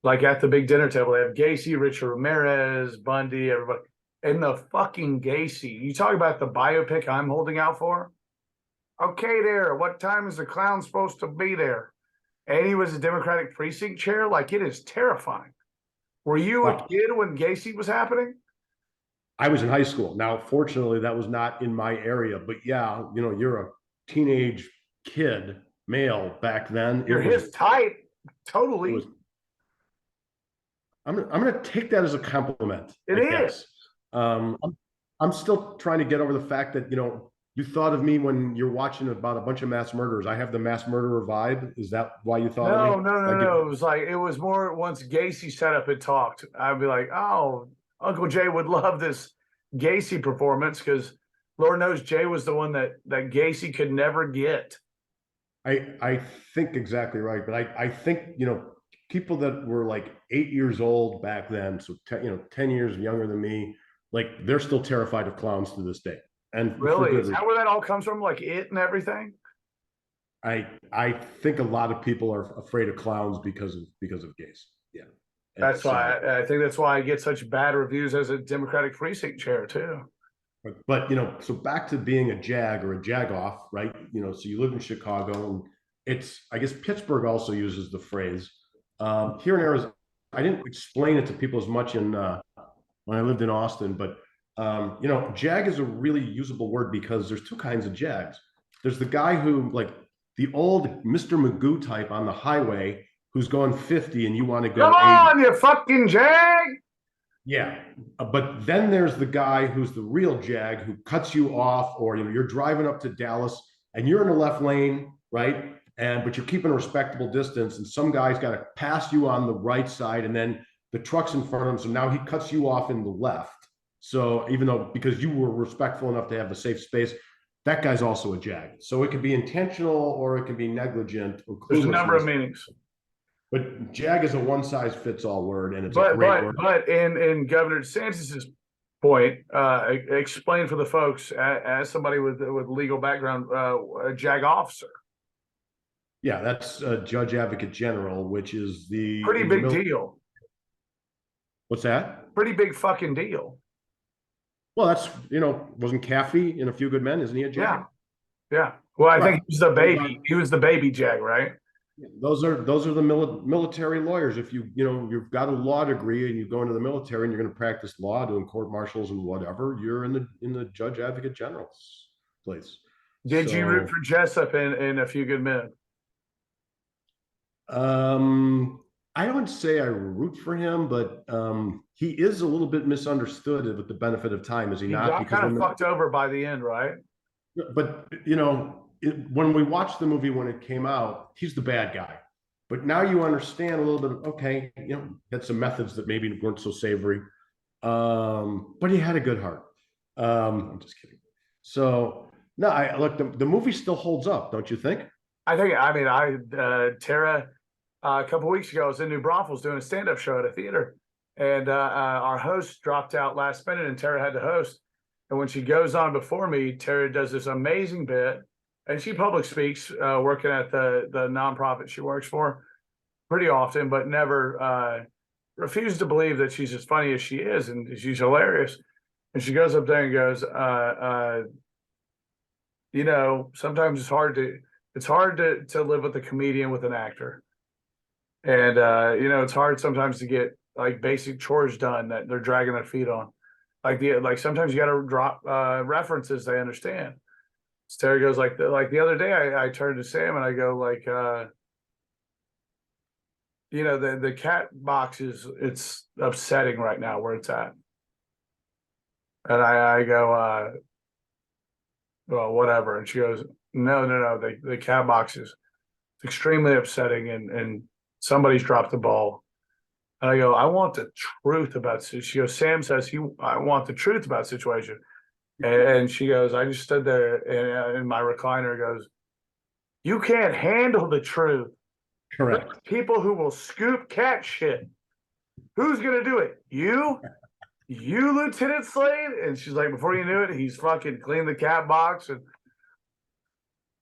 Like at the big dinner table, they have Gacy, Richard Ramirez, Bundy, everybody. And the fucking Gacy, you talk about the biopic I'm holding out for. Okay, there. What time is the clown supposed to be there? And he was a Democratic precinct chair. Like it is terrifying. Were you a Wow. kid when Gacy was happening? I was in high school. Now, fortunately, that was not in my area, but yeah, you're a teenage kid, male back then. You're his type, totally. It was. I'm gonna take that as a compliment. It I is. guess. I'm still trying to get over the fact that you thought of me when you're watching about a bunch of mass murderers. I have the mass murderer vibe. Is that why you thought of me? No. It was more once Gacy set up and talked. I'd be like, oh, Uncle Jay would love this Gacy performance because Lord knows Jay was the one that Gacy could never get. I think exactly right, but I think people that were like 8 years old back then, so 10 years younger than me, like they're still terrified of clowns to this day. And really, is that where that all comes from? Like it and everything? I think a lot of people are afraid of clowns because of gays. Yeah. That's why I think that's why I get such bad reviews as a Democratic precinct chair too. But so back to being a jag or a jagoff, right? So you live in Chicago, and I guess Pittsburgh also uses the phrase. Here in Arizona, I didn't explain it to people as much when I lived in Austin, but jag is a really usable word because there's two kinds of jags. There's the guy who, like the old Mr. Magoo type on the highway who's going 50 and you want to go Come 80. on, you fucking jag! Yeah, but then there's the guy who's the real jag who cuts you off, or you're driving up to Dallas and you're in the left lane, right? But you're keeping a respectable distance, and some guy's got to pass you on the right side, and then the truck's in front of him, so now he cuts you off in the left. So even though because you were respectful enough to have the safe space, that guy's also a jag. So it could be intentional or it can be negligent or clueless. There's a number of meanings. But jag is a one-size-fits-all word, and it's a great word. But in Governor DeSantis's point, explain for the folks as somebody with legal background, a JAG officer. Yeah, that's a Judge Advocate General, which is the pretty big deal. What's that? Pretty big fucking deal. Well, that's wasn't Caffey in A Few Good Men? Isn't he a JAG? Yeah. Well, I think he was the baby. He was the baby JAG, right? Those are the military lawyers. If you've got a law degree and you go into the military and you're going to practice law, doing court martials and whatever, you're in the Judge Advocate General's place. Did you root for Jessup in A Few Good Men? I don't say I root for him, but he is a little bit misunderstood with the benefit of time, is he not? He got kind of fucked over by the end, right? But when we watched the movie when it came out, he's the bad guy. But now you understand a little bit. Okay, had some methods that maybe weren't so savory, but he had a good heart. I'm just kidding. So no, look, the movie still holds up, don't you think? I think. I mean, Tara. A couple of weeks ago, I was in New Braunfels doing a stand-up show at a theater, and our host dropped out last minute, and Tara had to host. And when she goes on before me, Tara does this amazing bit, and she public speaks, working at the nonprofit she works for pretty often, but never refused to believe that she's as funny as she is, and she's hilarious. And she goes up there and goes, sometimes it's hard to live with a comedian with an actor. And it's hard sometimes to get like basic chores done that they're dragging their feet on. Like sometimes you got to drop references they understand. So Terry goes like the other day I turned to Sam and I go like you know, the cat box it's upsetting right now where it's at. And I go, well, whatever. And she goes, no, the cat box is extremely upsetting, and somebody's dropped the ball. And I go, I want the truth about it. She goes, Sam says I want the truth about the situation. And she goes, I just stood there in my recliner, goes, you can't handle the truth. Correct. There's people who will scoop cat shit. Who's gonna do it? You, Lieutenant Slade? And she's like, before you knew it, he's fucking cleaned the cat box, and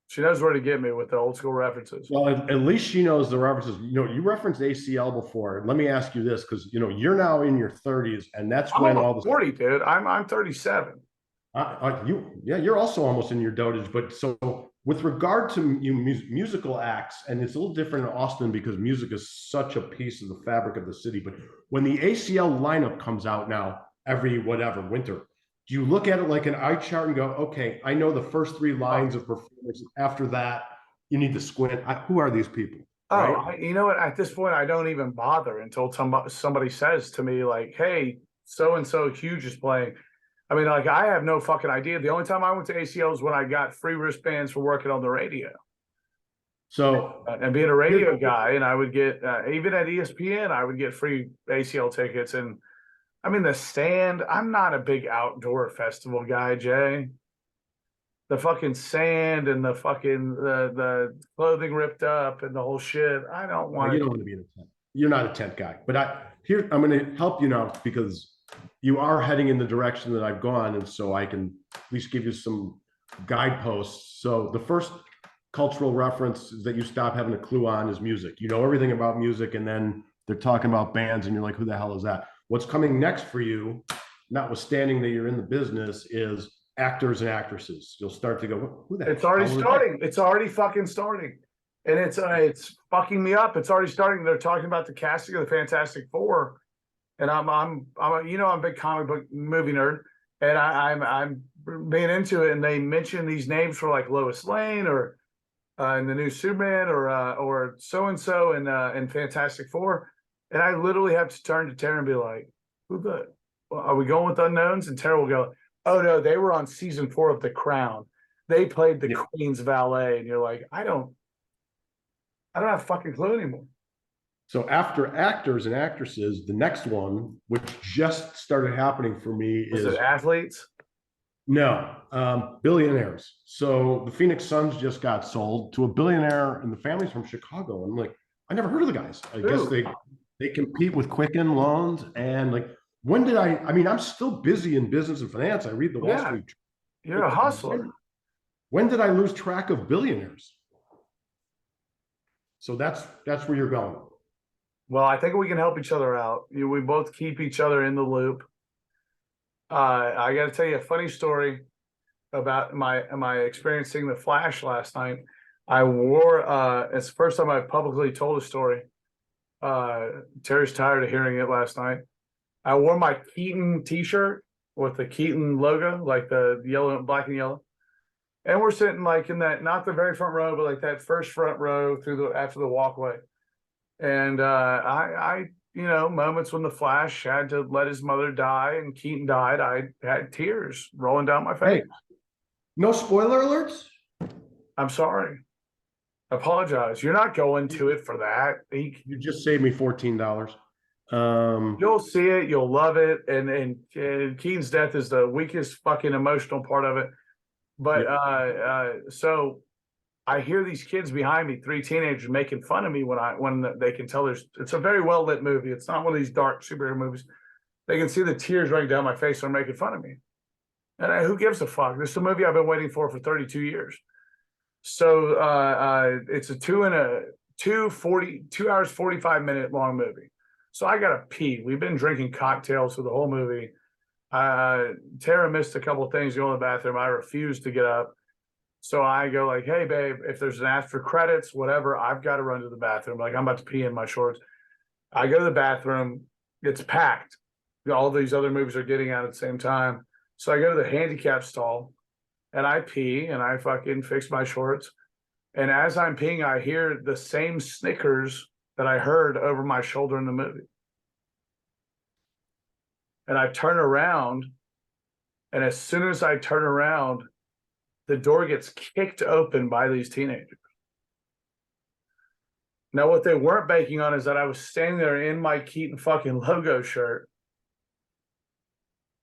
she knows where to get me with the old school references. Well, at least she knows the references. You know, you referenced ACL before. Let me ask you this, because you know you're now in your 30s, and that's when all the 40, dude. I'm 37. You're also almost in your dotage. But so with regard to musical acts, and it's a little different in Austin because music is such a piece of the fabric of the city. But when the ACL lineup comes out now every winter, do you look at it like an eye chart and go, okay, I know the first 3 lines of performance. After that, you need to squint. Who are these people? Right? You know what? At this point, I don't even bother until somebody says to me, like, hey, so-and-so huge is playing. I mean, like, I have no fucking idea. The only time I went to ACL is when I got free wristbands for working on the radio. So, and being a radio guy, and I would get, even at ESPN, I would get free ACL tickets. And I mean, the stand, I'm not a big outdoor festival guy, Jay. The fucking sand and the fucking, the clothing ripped up and the whole shit. I don't want You don't want to be in a tent. You're not a tent guy. But I'm going to help you now because you are heading in the direction that I've gone. And so I can at least give you some guideposts. So the first cultural reference that you stop having a clue on is music. You know everything about music, and then they're talking about bands and you're like, who the hell is that? What's coming next for you, notwithstanding that you're in the business, is actors and actresses. You'll start to go, who the hell? It's already starting. It's already fucking starting. And it's fucking me up. It's already starting. They're talking about the casting of the Fantastic Four. And I'm you know, I'm a big comic book movie nerd, and I'm being into it. And they mention these names for like Lois Lane or in the new Superman or so and so in Fantastic Four. And I literally have to turn to Tara and be like, well, are we going with unknowns? And Tara will go, oh no, they were on season 4 of The Crown. They played the Queen's valet. And you're like, I don't have a fucking clue anymore. So after actors and actresses, the next one, which just started happening for me, is it athletes? No, billionaires. So the Phoenix Suns just got sold to a billionaire, and the family's from Chicago. I'm like, I never heard of the guys. I guess they compete with Quicken Loans. And like, when did I mean, I'm still busy in business and finance. I read the Wall Street. You're a hustler. When did I lose track of billionaires? So that's where you're going. Well, I think we can help each other out. We both keep each other in the loop. I got to tell you a funny story about my experiencing the Flash last night. I wore it's the first time I publicly told a story. Terry's tired of hearing it last night. I wore my Keaton t-shirt with the Keaton logo, like the yellow, black and yellow. And we're sitting like in that, not the very front row, but like that first front row after the walkway. And I you know, moments when the Flash had to let his mother die and Keaton died, I had tears rolling down my face. Hey, no spoiler alerts? I'm sorry. I apologize. You're not going to it for that. You just saved me $14. You'll see it. You'll love it. And Keaton's death is the weakest fucking emotional part of it. But so I hear these kids behind me, 3 teenagers, making fun of me when they can tell it's a very well lit movie. It's not one of these dark superhero movies. They can see the tears running down my face. They're making fun of me. And who gives a fuck? This is a movie I've been waiting for 32 years. So it's a 2 hours 45-minute long movie. So I gotta pee. We've been drinking cocktails for the whole movie. Tara missed a couple of things to go in the bathroom. I refused to get up. So I go like, hey, babe, if there's an after credits, whatever, I've got to run to the bathroom. Like, I'm about to pee in my shorts. I go to the bathroom. It's packed. All these other movies are getting out at the same time. So I go to the handicap stall, and I pee, and I fucking fix my shorts. And as I'm peeing, I hear the same Snickers that I heard over my shoulder in the movie. And I turn around, and as soon as I turn around, the door gets kicked open by these teenagers. Now, what they weren't banking on is that I was standing there in my Keaton fucking logo shirt,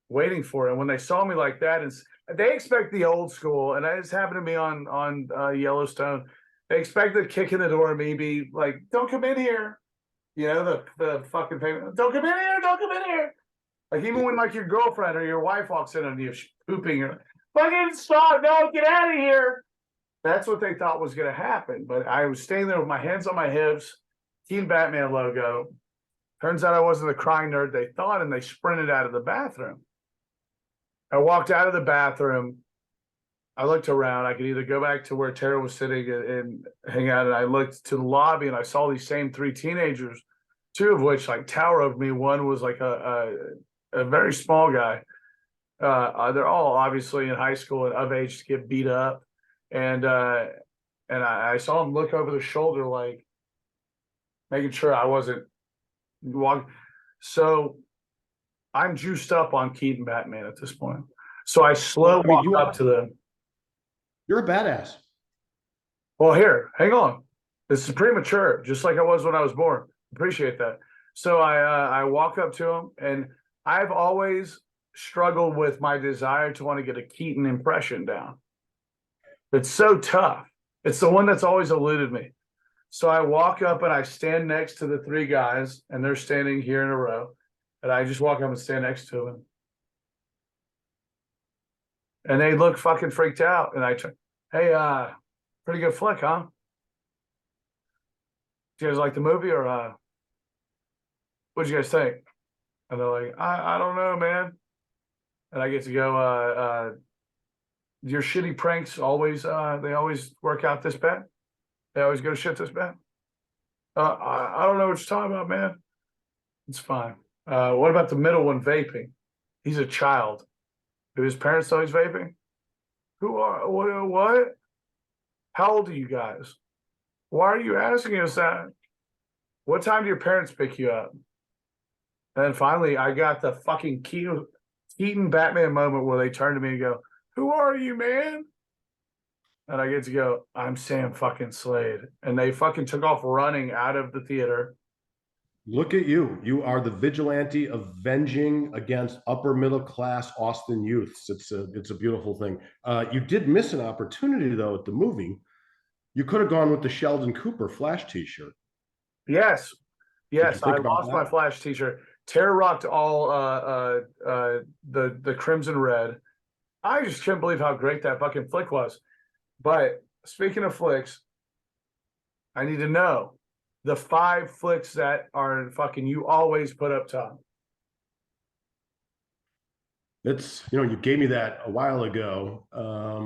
waiting for it. And when they saw me like that, and they expect the old school, and this happened to me on Yellowstone. They expect the kick in the door and me be like, "Don't come in here," you know, the fucking famous, "Don't come in here, don't come in here." Like even when like your girlfriend or your wife walks in on you pooping, you're like, "Fucking stop! No, get out of here." That's what they thought was going to happen. But I was standing there with my hands on my hips, Team Batman logo. Turns out I wasn't the crying nerd they thought, and they sprinted out of the bathroom. I walked out of the bathroom. I looked around. I could either go back to where Tara was sitting and hang out, and I looked to the lobby, and I saw these same three teenagers, two of which like tower over me. One was like a very small guy. They're all obviously in high school and of age to get beat up. And I saw him look over the shoulder, like making sure I wasn't walking. So I'm juiced up on Keaton Batman at this point. So I walk up to them. You're a badass. Well, here, hang on. This is premature, just like I was when I was born. Appreciate that. So I walk up to him, and I've always struggled with my desire to want to get a Keaton impression down. It's so tough. It's the one that's always eluded me. So I walk up and I stand next to the three guys, and they're standing here in a row. And I just walk up and stand next to them. And they look fucking freaked out. And I try, "Hey, pretty good flick, huh? Do you guys like the movie, or what'd you guys think?" And they're like, I don't know, man. And I get to go, your shitty pranks always they always work out this bad? They always go to shit this bad? I don't know what you're talking about, man. It's fine. What about the middle one vaping? He's a child. Do his parents know he's vaping? What? How old are you guys? Why are you asking us that? What time do your parents pick you up? And then finally, I got the fucking Keaton Batman moment where they turn to me and go, "Who are you, man?" And I get to go, "I'm Sam fucking Slade." And they fucking took off running out of the theater. Look at you. You are the vigilante avenging against upper middle class Austin youths. It's a beautiful thing. You did miss an opportunity, though, at the movie. You could have gone with the Sheldon Cooper Flash t-shirt. Yes. I lost my Flash t-shirt. Tara rocked all the crimson red. I just couldn't believe how great that fucking flick was. But speaking of flicks, I need to know the 5 flicks that are fucking you always put up top. It's, you gave me that a while ago. I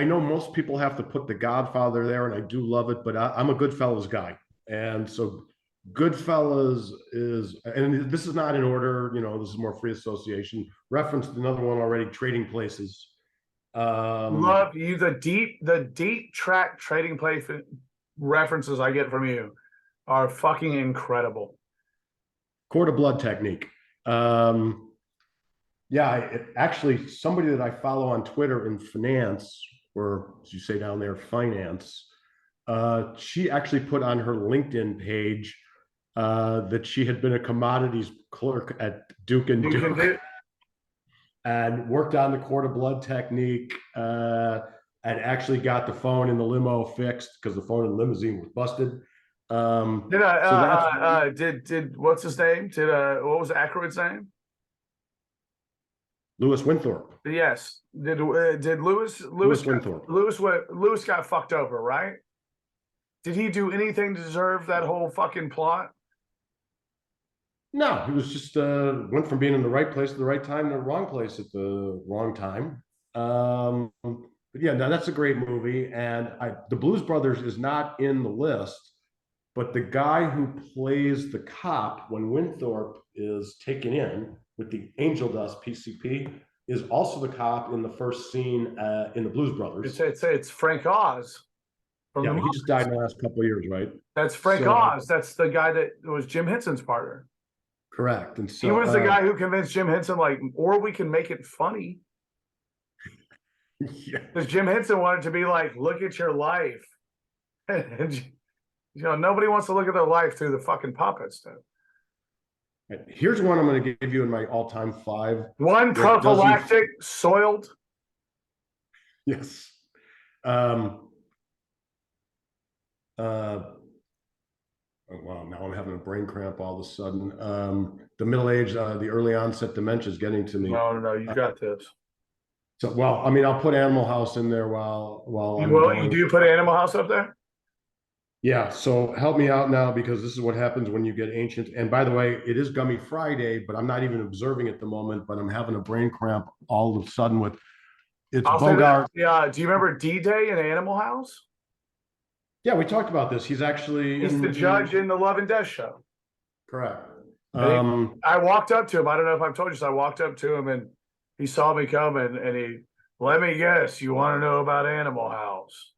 know most people have to put The Godfather there, and I do love it, but I'm a Goodfellas guy. And so Goodfellas is, and this is not in order, this is more free association. Referenced another one already, Trading Places. Love you. The deep track Trading Place references I get from you are fucking incredible. Court of Blood technique. Actually, somebody that I follow on Twitter in finance, or as you say down there, finance, she actually put on her LinkedIn page that she had been a commodities clerk at Duke and Duke and worked on the Court of Blood technique, and actually got the phone in the limo fixed because the phone in the limousine was busted. Did what's his name? What was Aykroyd's name? Lewis Winthorpe. Yes. Did Lewis Winthorpe? Lewis got fucked over, right? Did he do anything to deserve that whole fucking plot? No, he was just went from being in the right place at the right time to the wrong place at the wrong time. But yeah, no, that's a great movie. And the Blues Brothers is not in the list, but the guy who plays the cop when Winthorpe is taken in with the Angel Dust PCP is also the cop in the first scene in the Blues Brothers. It's Frank Oz. from the he just died in the last couple of years, right? That's Frank Oz. That's the guy that was Jim Henson's partner. Correct. And so he was the guy who convinced Jim Henson, like, or we can make it funny. Yeah. Because Jim Henson wanted to be like, look at your life. And, you know, nobody wants to look at their life through the fucking puppets, dude. Here's one I'm going to give you in my all-time 5. One prophylactic, soiled. Yes. Oh, wow, now I'm having a brain cramp all of a sudden. The middle age, the early onset dementia is getting to me. No, you got this. So, well, I mean, I'll put Animal House in there while you do put Animal House up there? Yeah, so help me out now, because this is what happens when you get ancient. And by the way, it is Gummy Friday, but I'm not even observing at the moment, but I'm having a brain cramp all of a sudden with it's Bogart. Yeah, do you remember D-Day in Animal House? Yeah, we talked about this. He's the judge in the Love and Death show. Correct. I walked up to him. I don't know if I've told you, so I walked up to him and he saw me coming and he, let me guess, you want to know about Animal House?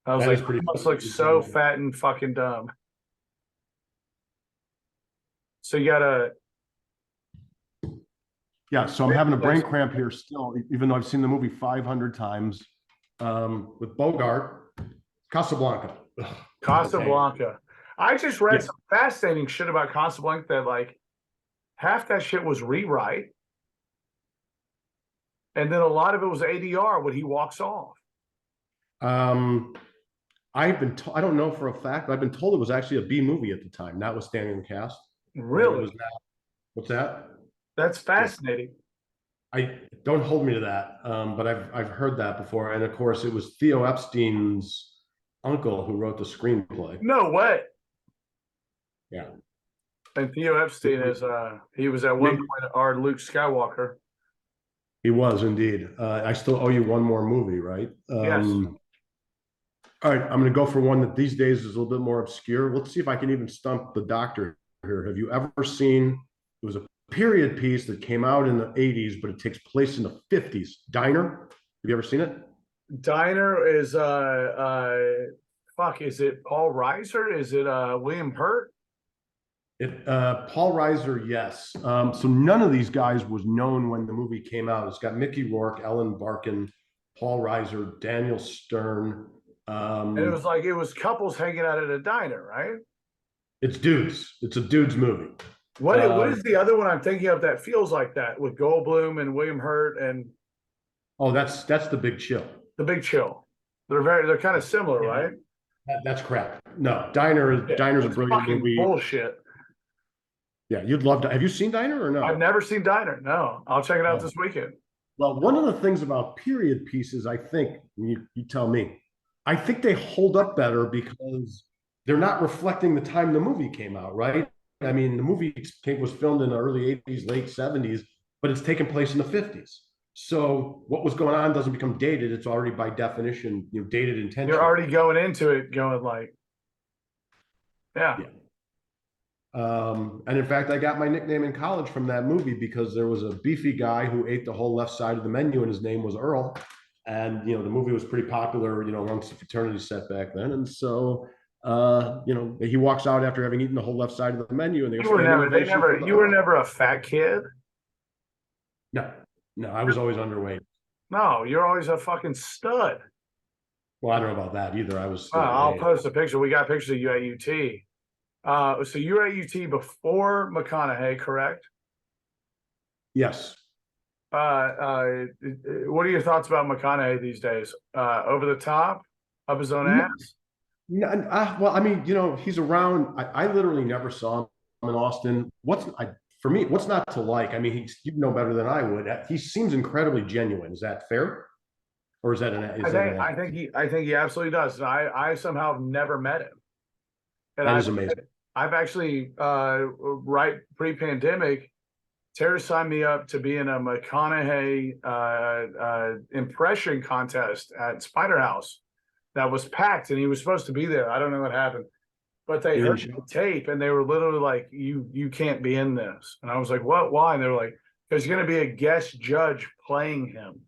I was like, he must look so fat and fucking dumb. So you gotta. Yeah, so I'm having a brain cramp here still, even though I've seen the movie 500 times. With Bogart, Casablanca. Casablanca. Okay. I just read some fascinating shit about Casablanca that, like, half that shit was rewrite. And then a lot of it was ADR when he walks off. I don't know for a fact, but I've been told it was actually a B movie at the time, notwithstanding the cast. Really? What's that? That's fascinating. I don't hold me to that, but I've heard that before. And of course, it was Theo Epstein's uncle who wrote the screenplay. No way. Yeah. And Theo Epstein he was at one point our Luke Skywalker. He was indeed. I still owe you one more movie, right? Yes. All right, I'm going to go for one that these days is a little bit more obscure. Let's see if I can even stump the doctor here. Have you ever seen, it was a period piece that came out in the 80s, but it takes place in the 50s. Diner? Have you ever seen it? Diner is, is it Paul Reiser? Is it William Hurt? Paul Reiser, yes. So none of these guys was known when the movie came out. It's got Mickey Rourke, Ellen Barkin, Paul Reiser, Daniel Stern. And it was couples hanging out at a diner, right? It's dudes. It's a dudes movie. What is the other one I'm thinking of that feels like that with Goldblum and William Hurt and? Oh, that's The Big Chill. The Big Chill. They're kind of similar, right? That's crap. No, Diner's a brilliant movie. Bullshit. Yeah, you'd love to. Have you seen Diner or no? I've never seen Diner. No, I'll check it out this weekend. Well, one of the things about period pieces, I think, you tell me, I think they hold up better because they're not reflecting the time the movie came out, right? I mean, the movie was filmed in the early 80s, late 70s, but it's taken place in the 50s. So what was going on doesn't become dated. It's already by definition, dated intentionally. You're already going into it going like, yeah. And in fact, I got my nickname in college from that movie because there was a beefy guy who ate the whole left side of the menu and his name was Earl. And, the movie was pretty popular, amongst the fraternity set back then. And so, he walks out after having eaten the whole left side of the menu. And you were never a fat kid? No, I was always underweight. No, you're always a fucking stud. Well, I don't know about that either. I was. I'll post a picture. We got pictures of you at UT. So you were at UT before McConaughey, correct? Yes. What are your thoughts about McConaughey these days? Over the top, up his own ass? Well, I mean, he's around. I literally never saw him in Austin. For me, what's not to like? I mean, you'd know better than I would. He seems incredibly genuine. Is that fair? Or is that I think he absolutely does. I somehow have never met him. And that is amazing. I've actually, right pre-pandemic, Tara signed me up to be in a McConaughey impression contest at Spider House that was packed, and he was supposed to be there. I don't know what happened, but they heard the tape, and they were literally like, "You can't be in this." And I was like, "What? Why?" And they were like, "Because you're going to be a guest judge playing him."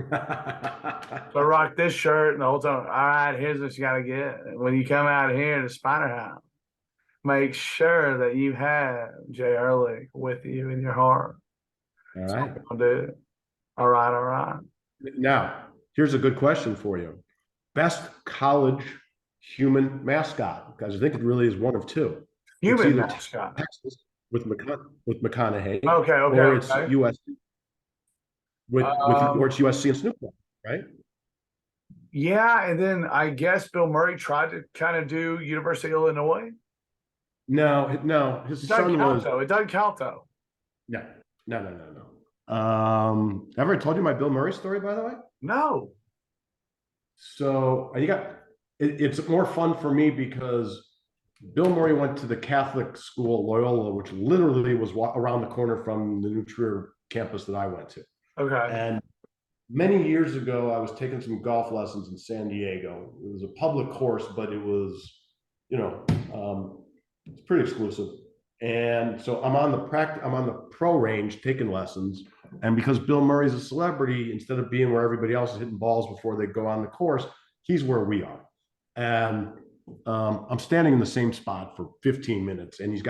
So I rock this shirt and the whole time, all right, here's what you got to get. When you come out here to Spider House, make sure that you have Jay Ehrlich with you in your heart. All right. Dude. All right, all right. Now, here's a good question for you. Best college human mascot, because I think it really is one of two. Human it's either mascot. Texas with McConaughey, Okay, or it's okay. USC or it's USC and Snoop Dogg, right? Yeah, and then I guess Bill Murray tried to kind of do University of Illinois. No, his son was. It doesn't count though. No. Ever I told you my Bill Murray story, by the way? No. So it's more fun for me because Bill Murray went to the Catholic school, Loyola, which literally was around the corner from the New Trier campus that I went to. Okay. And many years ago, I was taking some golf lessons in San Diego. It was a public course, but it was, it's pretty exclusive. And so I'm on the pro range taking lessons. And because Bill Murray's a celebrity, instead of being where everybody else is hitting balls before they go on the course, he's where we are. And I'm standing in the same spot for 15 minutes, and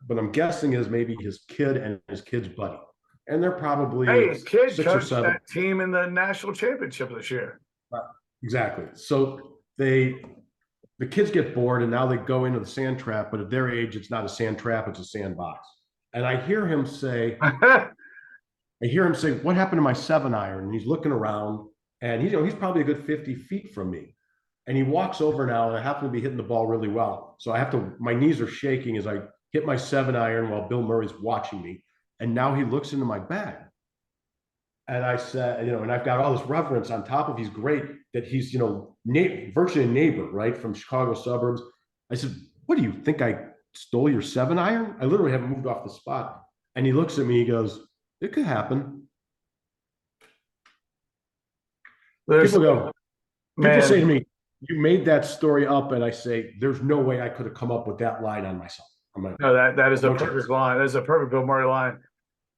but I'm guessing is maybe his kid and his kid's buddy. And they're probably his kid coached that team in the national championship this year. Exactly. So the kids get bored, and now they go into the sand trap, but at their age, it's not a sand trap, it's a sandbox. And I hear him say, what happened to my 7-iron? And he's looking around, and he's probably a good 50 feet from me. And he walks over now, and I happen to be hitting the ball really well. So my knees are shaking as I hit my 7-iron while Bill Murray's watching me. And now he looks into my bag. And I said, and I've got all this reference on top of he's great that he's, virtually a neighbor, right, from Chicago suburbs. I said, what do you think? I stole your 7-iron? I literally haven't moved off the spot. And he looks at me, he goes, it could happen. People say to me, you made that story up. And I say, there's no way I could have come up with that line on myself. No, that is a perfect line. That is a perfect Bill Murray line.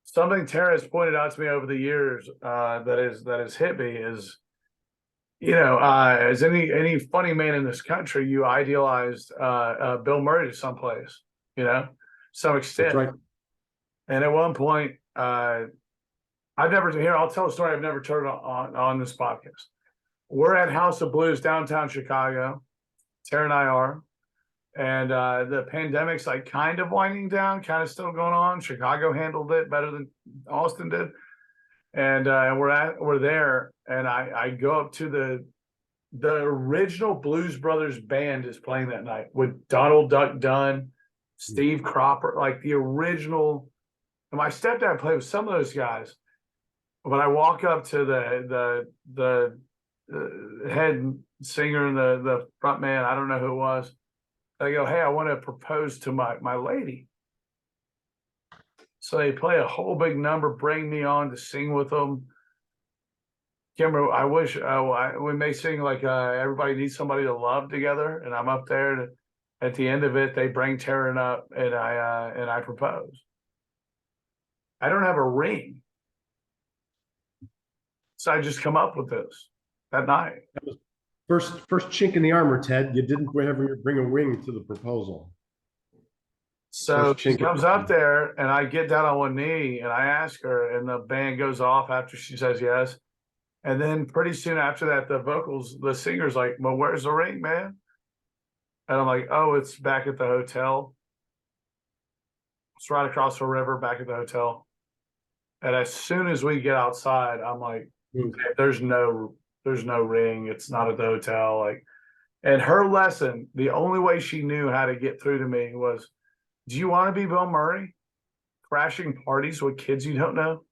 Something Tara has pointed out to me over the years that has hit me is, as any funny man in this country, you idealized Bill Murray to someplace, some extent. That's right. And at one point, I'll tell a story I've never told on this podcast. We're at House of Blues downtown Chicago. Tara and I are. And the pandemic's like kind of winding down, kind of still going on. Chicago handled it better than Austin did. And we're there, and I go up to the original Blues Brothers band is playing that night with Donald Duck Dunn, Steve Cropper, like the original. And my stepdad played with some of those guys. But I walk up to the head singer and the front man, I don't know who it was. I go, hey, I want to propose to my lady. So they play a whole big number, bring me on to sing with them. Kimber, I wish we may sing like Everybody Needs Somebody to Love together, and I'm up there. At the end of it, they bring Taryn up, and I propose. I don't have a ring, so I just come up with this that night. First chink in the armor, Ted. You didn't bring a ring to the proposal. So she comes up there, and I get down on one knee, and I ask her, and the band goes off after she says yes. And then pretty soon after that, the singer's like, well, where's the ring, man? And I'm like, oh, it's back at the hotel. It's right across the river, back at the hotel. And as soon as we get outside, I'm like, there's no ring. It's not at the hotel. And her lesson, the only way she knew how to get through to me was, do you want to be Bill Murray? Crashing parties with kids you don't know?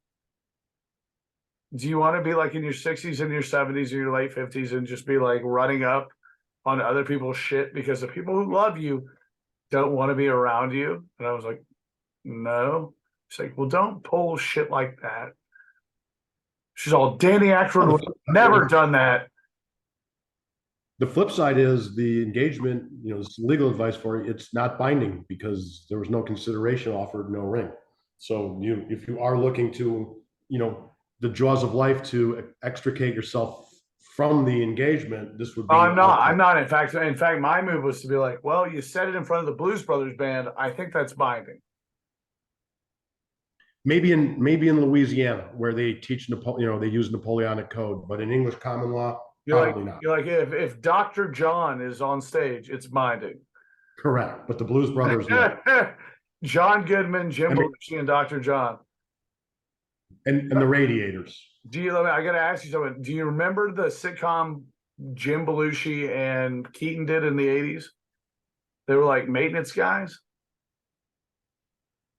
Do you want to be like in your 60s and your 70s or your late 50s and just be like running up on other people's shit because the people who love you don't want to be around you? And I was like, no. She's like, well, don't pull shit like that. She's all, Danny Aykroyd would never done that. The flip side is the engagement, it's legal advice for you. It's not binding because there was no consideration offered, no ring. So if you are looking to, the jaws of life to extricate yourself from the engagement, this would be. Oh, I'm not. I'm not. In fact, my move was to be like, well, you said it in front of the Blues Brothers band. I think that's binding. Maybe in Louisiana where they teach they use Napoleonic code, but in English common law, probably not. You're like, if Dr. John is on stage, it's binding. Correct, but the Blues Brothers, no. John Goodman, Jim Belushi, and Dr. John, and the Radiators. I got to ask you something. Do you remember the sitcom Jim Belushi and Keaton did in the 80s? They were like maintenance guys.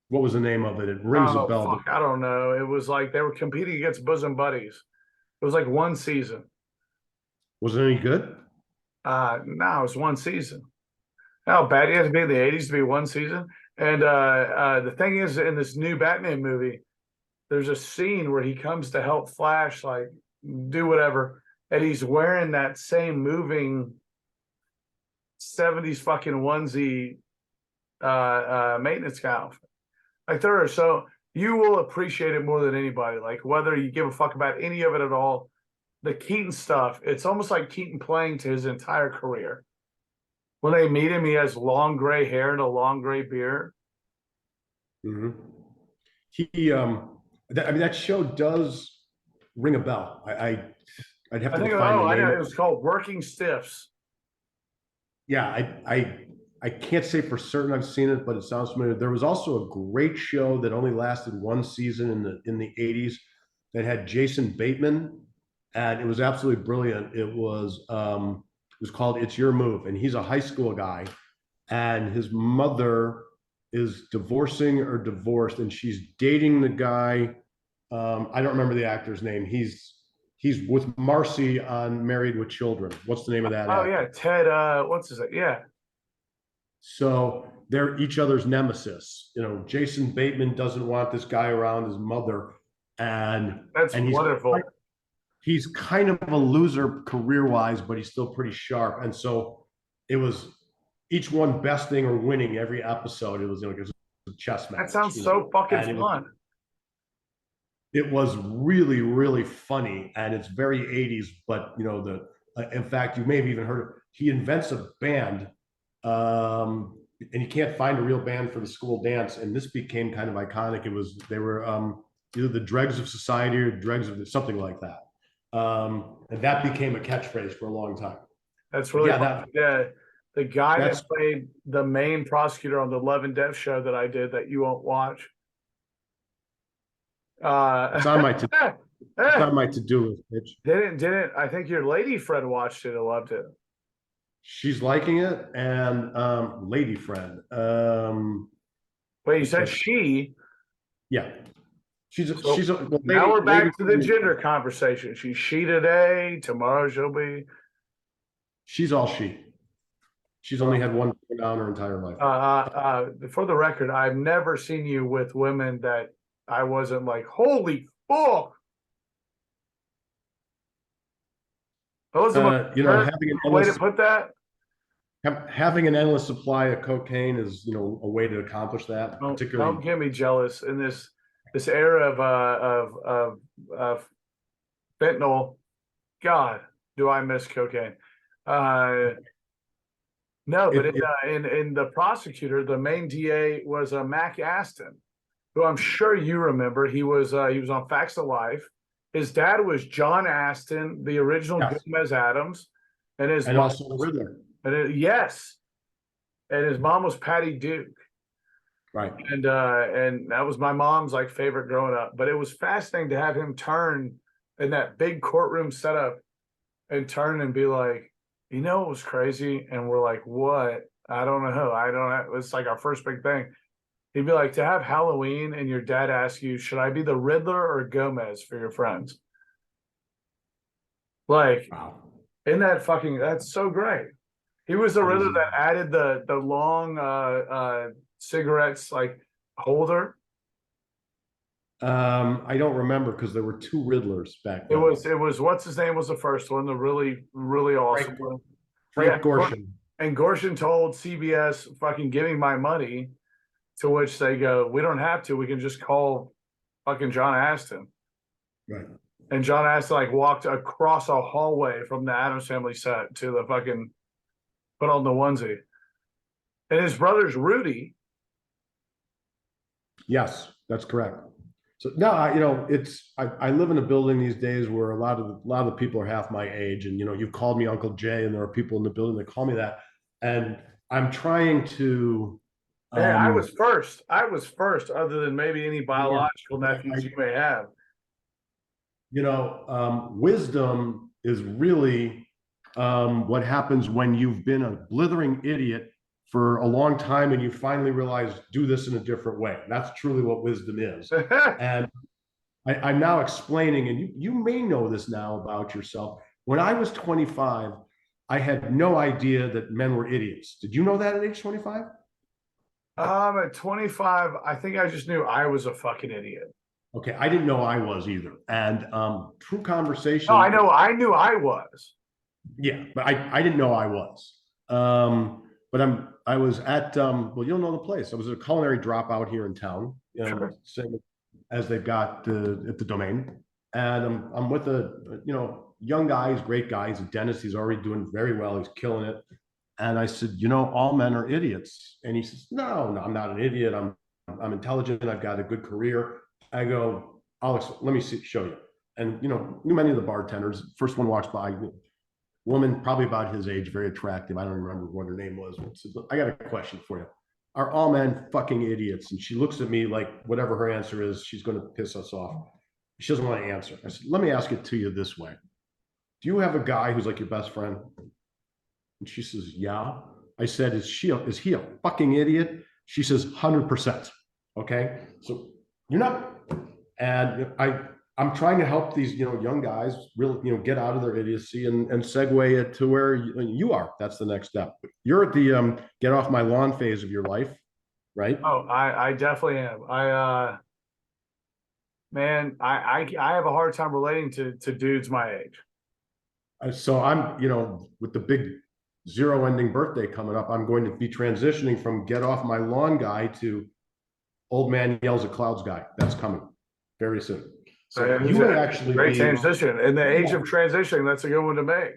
What was the name of it? It rings a bell. Fuck, I don't know. It was like they were competing against bosom buddies. It was like one season. Was it any good? No, it was one season. How bad you have to be in the 80s to be one season? And the thing is, in this new Batman movie, there's a scene where he comes to help Flash, like, do whatever, and he's wearing that same moving 70s fucking onesie maintenance guy outfit. Like, so you will appreciate it more than anybody. Like, whether you give a fuck about any of it at all, the Keaton stuff, it's almost like Keaton playing to his entire career. When they meet him, he has long gray hair and a long gray beard. Mm-hmm. That show does ring a bell. I'd have to define the name. I know. It was called Working Stiffs. Yeah, I can't say for certain I've seen it, but it sounds familiar. There was also a great show that only lasted one season in the 80s that had Jason Bateman, and it was absolutely brilliant. It was called It's Your Move, and he's a high school guy, and his mother is divorcing or divorced, and she's dating the guy. I don't remember the actor's name. He's with Marcy on Married with Children. What's the name of that? Oh actor? Yeah, Ted. What's his name? Yeah. So they're each other's nemesis. Jason Bateman doesn't want this guy around his mother, and he's wonderful. He's kind of a loser career-wise, but he's still pretty sharp. And so it was each one besting or winning every episode. It was a chess match. That sounds so fucking fun. It was really, really funny, and it's very 80s. But in fact, you may have even heard of. He invents a band, and you can't find a real band for the school dance. And this became kind of iconic. They were either the Dregs of Society or Dregs of something like that. And that became a catchphrase for a long time. That's really the guy that played the main prosecutor on the Love and Death show that I did that you won't watch. It's on my to-do list, Mitch. Didn't I think your lady friend watched it and loved it? She's liking it, and lady friend. Wait, you said she? Yeah. Now we're back to the gender conversation. She's she today. Tomorrow she'll be. She's all she. She's only had one down her entire life. For the record, I've never seen you with women that I wasn't like, holy fuck. Having an way to put that. Having an endless supply of cocaine is, a way to accomplish that. Particularly, don't get me jealous in this era of fentanyl. God, do I miss cocaine? No, but in the prosecutor, the main DA was Mac Aston, who I'm sure you remember. He was on Facts of Life. His dad was John Aston, the original Gomez Adams, and also the Riddler. Yes, and his mom was Patty Duke. Right. And that was my mom's favorite growing up. But it was fascinating to have him turn in that big courtroom setup and turn and be like, it was crazy. And we're like, what? I don't know. It's like our first big thing. He'd be like, to have Halloween and your dad ask you, should I be the Riddler or Gomez for your friends? Wow. Isn't that that's so great. He was the Riddler that added the long cigarettes holder. I don't remember because there were two Riddlers back then. It was what's his name was the first one, the really, really awesome one. Frank Gorshin. And Gorshin told CBS, give me my money, to which they go, we don't have to, we can just call fucking John Aston. Right. And John Astin like walked across a hallway from the Addams Family set to the fucking put on the onesie. And his brother's Rudy. Yes, that's correct. So no, I live in a building these days where a lot of the people are half my age, and you've called me Uncle Jay, and there are people in the building that call me that, and I'm trying to. Hey, I was first. Other than maybe any biological nephews you may have. Wisdom is really what happens when you've been a blithering idiot for a long time and you finally realize do this in a different way. That's truly what wisdom is. And I'm now explaining, and you may know this now about yourself. When I was 25, I had no idea that men were idiots. Did you know that at age 25? At 25, I think I just knew I was a fucking idiot. Okay, I didn't know I was either. And true conversation. No, I knew I was. Yeah, but I didn't know I was. But I was at well, you'll know the place. I was at a culinary dropout here in town, Sure. same as they've got at the Domain, and I'm with a young guy. He's a great guy. He's a dentist. He's already doing very well. He's killing it. And I said, all men are idiots. And he says, no, I'm not an idiot. I'm intelligent. I've got a good career. I go, let me show you. And knew many of the bartenders. First one walks by. Woman, probably about his age, very attractive. I don't remember what her name was. Says, I got a question for you. Are all men fucking idiots? And she looks at me like whatever her answer is, she's going to piss us off. She doesn't want to answer. I said, let me ask it to you this way. Do you have a guy who's like your best friend? And she says, yeah. I said, is he a fucking idiot? She says, 100%. Okay. So you're not. And I'm trying to help these, young guys really, get out of their idiocy and segue it to where you are. That's the next step. You're at the get off my lawn phase of your life, right? Oh, I definitely am. Man, I have a hard time relating to dudes my age. So I'm, with the big 0 ending birthday coming up, I'm going to be transitioning from get off my lawn guy to old man yells at clouds guy. That's coming very soon. So you may actually great transition. In the age of transition, that's a good one to make.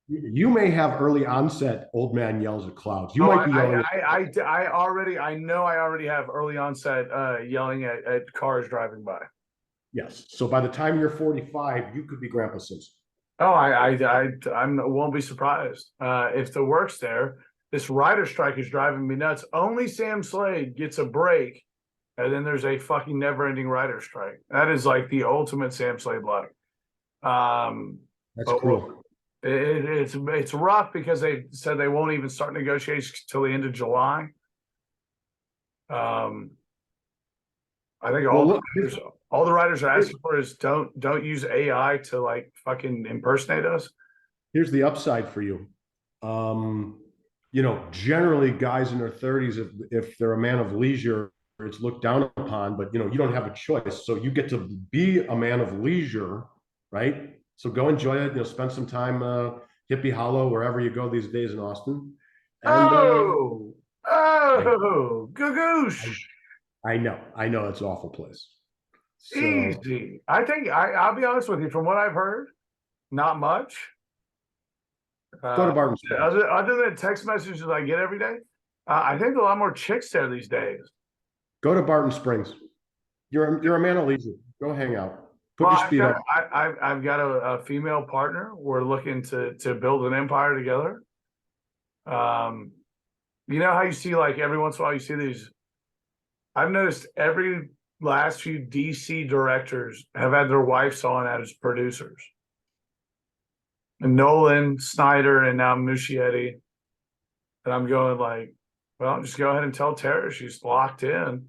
You may have early onset old man yells at clouds. You might be yelling. I already have early onset yelling at cars driving by. Yes. So by the time you're 45, you could be Grandpa Simpson. Oh, I won't be surprised if the work's there. This writer strike is driving me nuts. Only Sam Slade gets a break. And then there's a fucking never-ending writer strike. That is like the ultimate Sam Slade luck. That's cool. It's rough because they said they won't even start negotiations till the end of July. I think all the writers are asking for is don't use AI to like fucking impersonate us. Here's the upside for you. Generally guys in their 30s, if they're a man of leisure, it's looked down upon, but you don't have a choice. So you get to be a man of leisure, right? So go enjoy it. Spend some time Hippie Hollow, wherever you go these days in Austin. And, Gagoosh. I know it's an awful place. So, easy. I think I'll be honest with you. From what I've heard, not much. Go to Barton Springs. Other than text messages I get every day, I think a lot more chicks there these days. Go to Barton Springs. You're a man of leisure. Go hang out. Put your speed up. I've got a female partner. We're looking to build an empire together. You know how you see like every once in a while you see these. I've noticed every last few DC directors have had their wives on as producers. And Nolan, Snyder, and now Muschietti. And I'm going like, well, just go ahead and tell Tara she's locked in.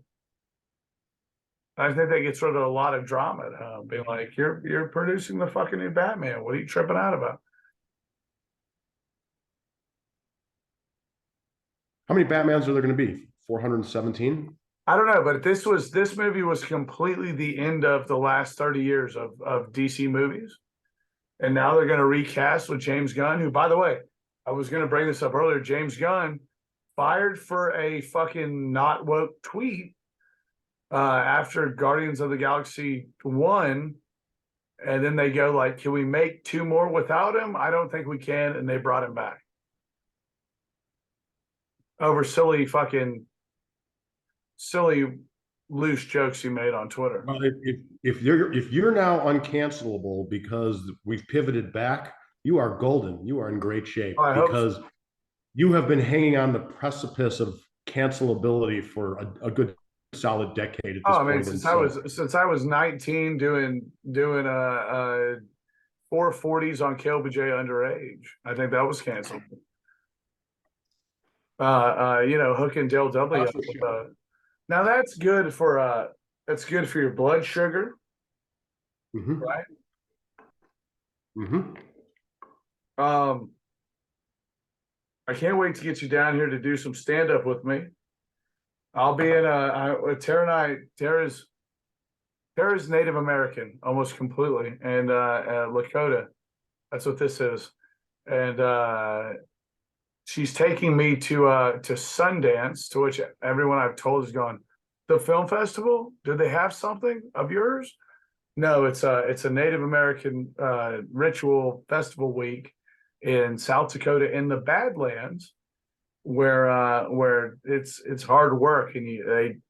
I think that gets rid of a lot of drama at home. Being like, you're producing the fucking new Batman. What are you tripping out about? How many Batmans are there going to be? 417? I don't know, but this movie was completely the end of the last 30 years of DC movies. And now they're going to recast with James Gunn, who, by the way, I was going to bring this up earlier. James Gunn fired for a fucking not woke tweet after Guardians of the Galaxy 1 And then they go like, can we make 2 more without him? I don't think we can. And they brought him back over silly loose jokes he made on Twitter. Well, if you're now uncancelable because we've pivoted back, you are golden. You are in great shape because you have been hanging on the precipice of cancelability for a good solid decade at this point. Since I was 19 doing 440s on KLBJ underage. I think that was canceled. Hooking Dale Dudley up with, now that's good for your blood sugar, right? I can't wait to get you down here to do some stand up with me. I'll be in Tara's Native American almost completely, and Lakota. That's what this is, and she's taking me to Sundance, to which everyone I've told is gone. The film festival? Do they have something of yours? No, it's a Native American ritual festival week in South Dakota in the Badlands, where it's hard work, and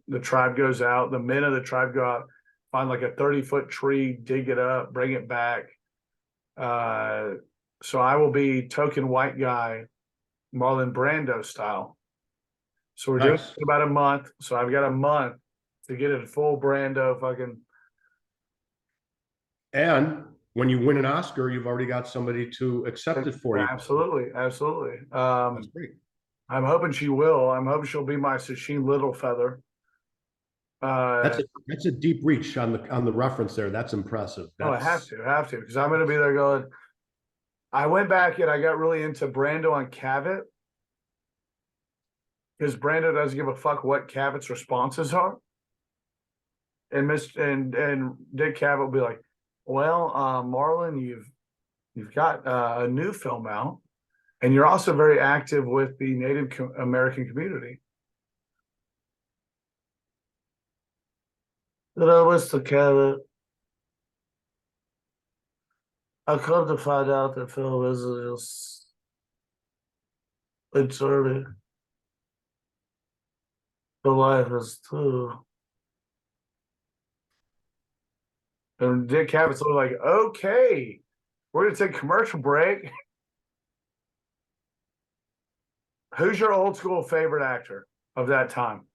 the tribe goes out, the men of the tribe go out, find like a 30-foot tree, dig it up, bring it back. So I will be token white guy, Marlon Brando style. So we're doing it about a month. So I've got a month to get it full Brando fucking. And when you win an Oscar, you've already got somebody to accept it for you. Absolutely. That's great. I'm hoping she will. I'm hoping she'll be my Sasheen Littlefeather. That's a deep reach on the reference there. That's impressive. I have to, because I'm going to be there going. I went back and I got really into Brando on Cavett, because Brando doesn't give a fuck what Cavett's responses are, and Dick Cavett will be like, "Well, Marlon, you've got a new film out, and you're also very active with the Native American community." Mr. Cavett, I come to find out that film isn't just it's early. The life is too. And Dick Cavett's like, okay, we're gonna take a commercial break. Who's your old school favorite actor of that time?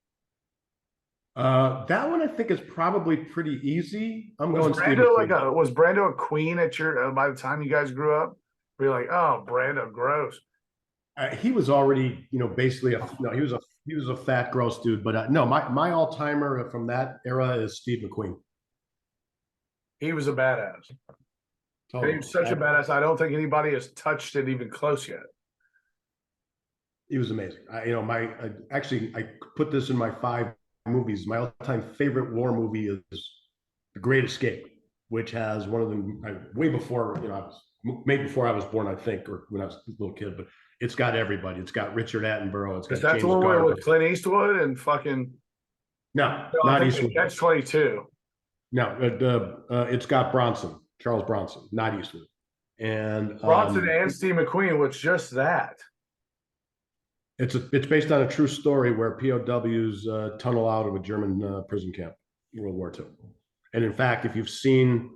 That one I think is probably pretty easy. Was Brando a queen at your by the time you guys grew up? Were you like, oh, Brando, gross? He was already, basically he was a fat, gross dude. But no, my all timer from that era is Steve McQueen. He was a badass. Totally. He was such a badass. I don't think anybody has touched it even close yet. He was amazing. I put this in my 5 movies. My all-time favorite war movie is The Great Escape, which has one of them way before I was made before I was born, I think, or when I was a little kid. But it's got everybody. It's got Richard Attenborough. It's got James Garner. With Clint Eastwood and fucking. No, not Eastwood. That's 22. No, it's got Charles Bronson, not Eastwood, and Bronson and Steve McQueen. Was just that. It's based on a true story where POWs tunnel out of a German prison camp in World War II. And in fact, if you've seen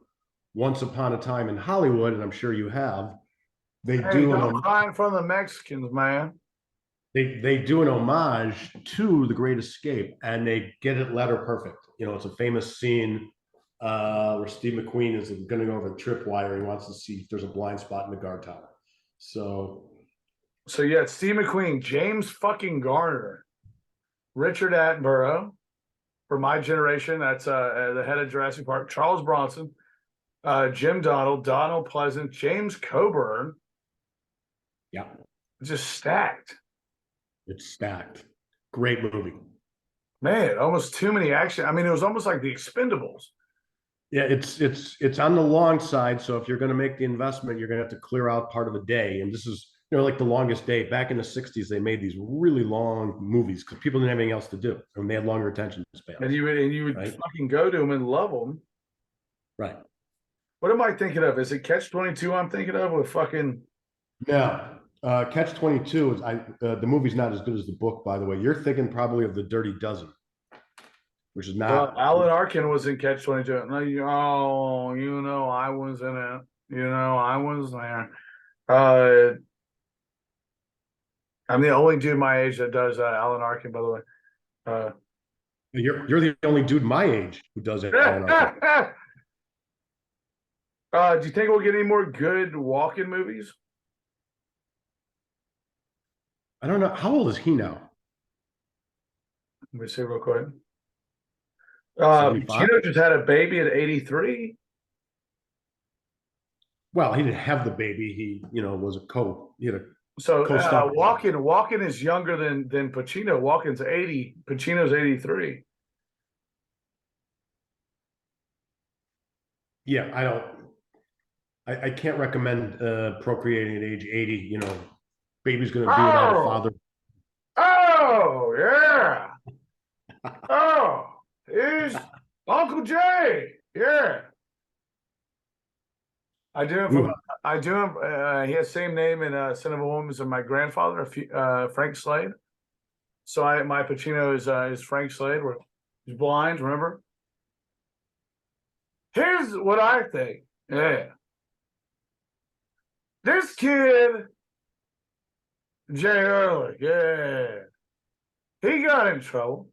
Once Upon a Time in Hollywood, and I'm sure you have, don't cry in front of the Mexicans, man. They do an homage to The Great Escape, and they get it letter perfect. It's a famous scene where Steve McQueen is going to go over the tripwire. He wants to see if there's a blind spot in the guard tower. So yeah, it's Steve McQueen, James fucking Garner, Richard Attenborough, for my generation. That's the head of Jurassic Park. Charles Bronson, Jim Donald, Donald Pleasant, James Coburn. Yeah, just stacked. It's stacked. Great movie. Man, almost too many action. I mean, it was almost like The Expendables. Yeah, it's on the long side. So if you're going to make the investment, you're going to have to clear out part of the day. And this is like The Longest Day. Back in the 60s, they made these really long movies because people didn't have anything else to do. And they had longer attention spans. And you would fucking go to them and love them. Right. What am I thinking of? Is it Catch-22 I'm thinking of with fucking? No. Catch-22 is the movie's not as good as the book, by the way. You're thinking probably of The Dirty Dozen, which is not. Alan Arkin was in Catch-22. No, I was in it. I was there. I'm the only dude my age that does Alan Arkin, by the way. You're the only dude my age who does it. Alan Arkin. Do you think we'll get any more good walk-in movies? I don't know. How old is he now? Let me see real quick. Pacino just had a baby at 83. Well, he didn't have the baby. He, was a he had a so Walken is younger than Pacino. Walken's 80. Pacino's 83. Yeah, I can't recommend procreating at age 80. Baby's going to be without a father. Oh, yeah. Oh, he's Uncle Jay. Yeah. I do him. He has the same name in Son of a Woman as my grandfather, Frank Slade. So my Pacino is Frank Slade. He's blind. Remember? Here's what I think. Yeah. This kid, Jay Ehrlich, yeah, he got in trouble,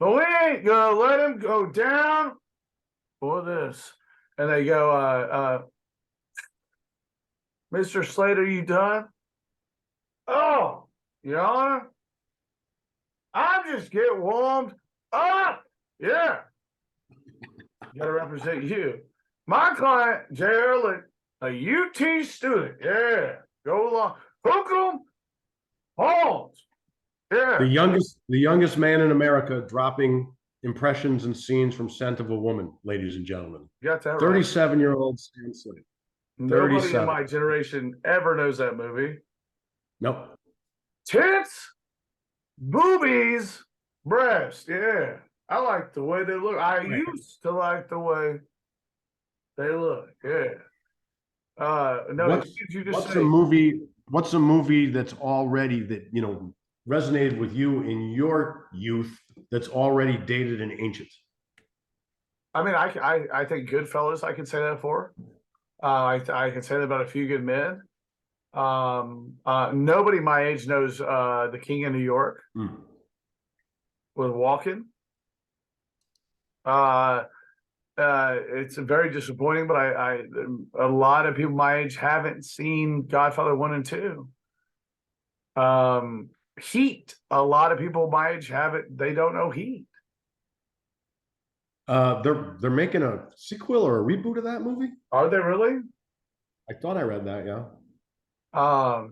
but we ain't gonna let him go down for this. And they go, Mr. Slater, you done? Oh, Your Honor, I'm just getting warmed up. Yeah, gotta represent you. My client, Jay Ehrlich, a UT student. Yeah, go along. Hook 'em horns. Yeah. The youngest man in America dropping impressions and scenes from Scent of a Woman, ladies and gentlemen. You got that 37-year-old Stan Slade. Nobody in my generation ever knows that movie. Nope. Tits, boobies, breast. Yeah. I like the way they look. I used to like the way they look. Yeah. No, what's a movie that's already that resonated with you in your youth that's already dated and ancient? I mean, I think Goodfellas I can say that for. I can say that about A Few Good Men. Nobody my age knows The King of New York with Walken. It's very disappointing, but a lot of people my age haven't seen Godfather 1 and 2. Heat. A lot of people my age haven't. They don't know Heat. They're making a sequel or a reboot of that movie. Are they really? I thought I read that. Yeah.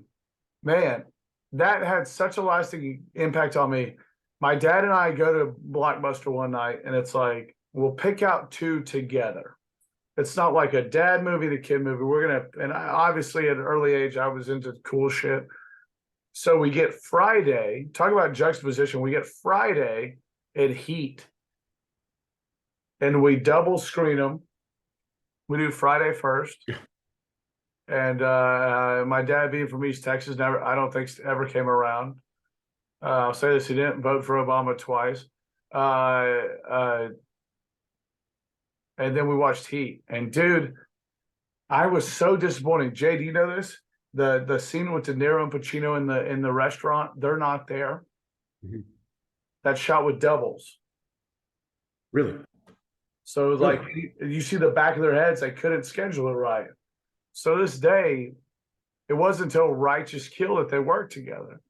Man, that had such a lasting impact on me. My dad and I go to Blockbuster one night, and it's like, we'll pick out two together. It's not like a dad movie, the kid movie. Obviously at an early age, I was into cool shit. So we get Friday, talk about juxtaposition. We get Friday and Heat. And we double screen them. We do Friday first. And my dad being from East Texas, I don't think ever came around. I'll say this, he didn't vote for Obama twice. And then we watched Heat. And dude, I was so disappointed. Jay, do you know this? The scene with De Niro and Pacino in the restaurant, they're not there. Mm-hmm. That's shot with doubles. Really? So it was like you see the back of their heads, they couldn't schedule it right. So this day, it wasn't until Righteous Kill that they worked together.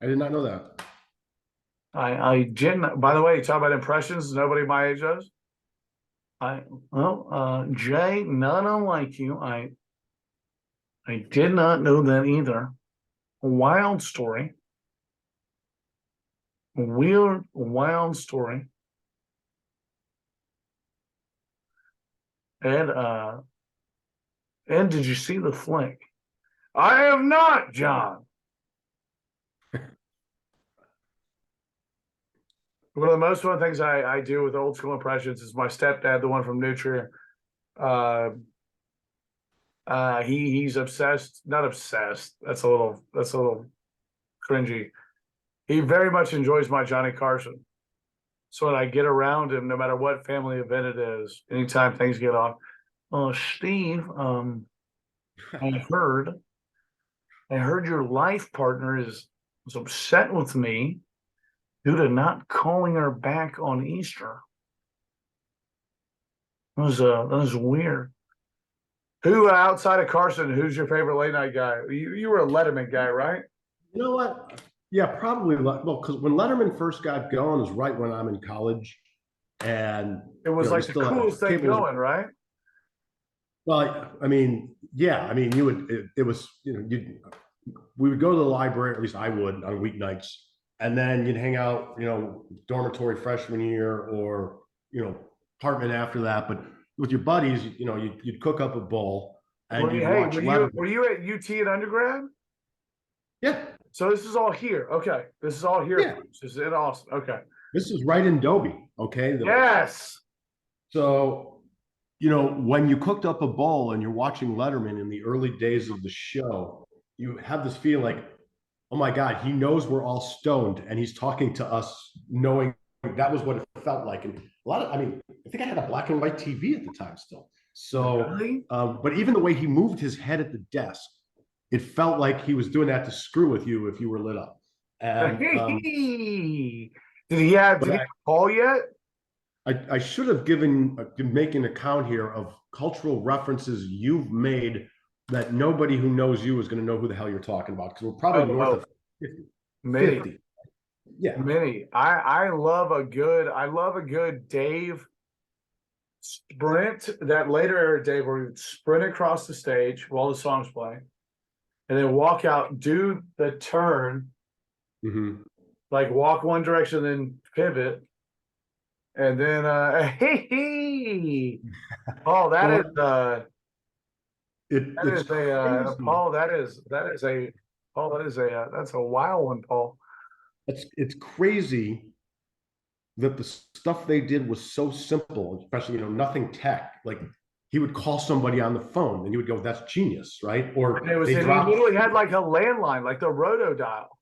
I did not know that. I didn't. By the way, you talk about impressions. Nobody my age does. Jay, none unlike you. I did not know that either. A wild story. A weird, wild story. And did you see the flick? I have not, John. One of the most fun things I do with old school impressions is my stepdad, the one from Nutria. He's obsessed, not obsessed. That's a little cringy. He very much enjoys my Johnny Carson. So when I get around him, no matter what family event it is, anytime things get off, oh Steve, I heard your life partner was upset with me due to not calling her back on Easter. That was weird. Who outside of Carson, who's your favorite late night guy? You were a Letterman guy, right? You know what? Yeah, probably. Well, because when Letterman first got going is right when I'm in college, and it was like the coolest thing going, right? Well, I mean, yeah, I mean, you would. It was, we would go to the library, or at least I would, on weeknights, and then you'd hang out, dormitory freshman year, or apartment after that. But with your buddies, you'd cook up a bowl and you'd watch Letterman. Were you at UT in undergrad? Yeah. So this is all here. Okay. This is all here. Yeah. This is in Austin. Okay. This is right in Dobie. Okay. Yes. So, when you cooked up a bowl and you're watching Letterman in the early days of the show, you have this feeling like, oh my God, he knows we're all stoned and he's talking to us knowing that was what it felt like. And I think I had a black and white TV at the time still. So, really? But even the way he moved his head at the desk, it felt like he was doing that to screw with you if you were lit up. And did he have a call yet? I should have making an account here of cultural references you've made that nobody who knows you is going to know who the hell you're talking about, because we're probably north of 50. Yeah, many. I love a good Dave sprint, that later era Dave, where he would sprint across the stage while the song's playing, and then walk out, do the turn, like walk one direction, then pivot, and then Paul, that's a wild one, Paul. It's crazy that the stuff they did was so simple, especially nothing tech. Like, he would call somebody on the phone and you would go, that's genius, right? Or he literally had like a landline, like the roto dial.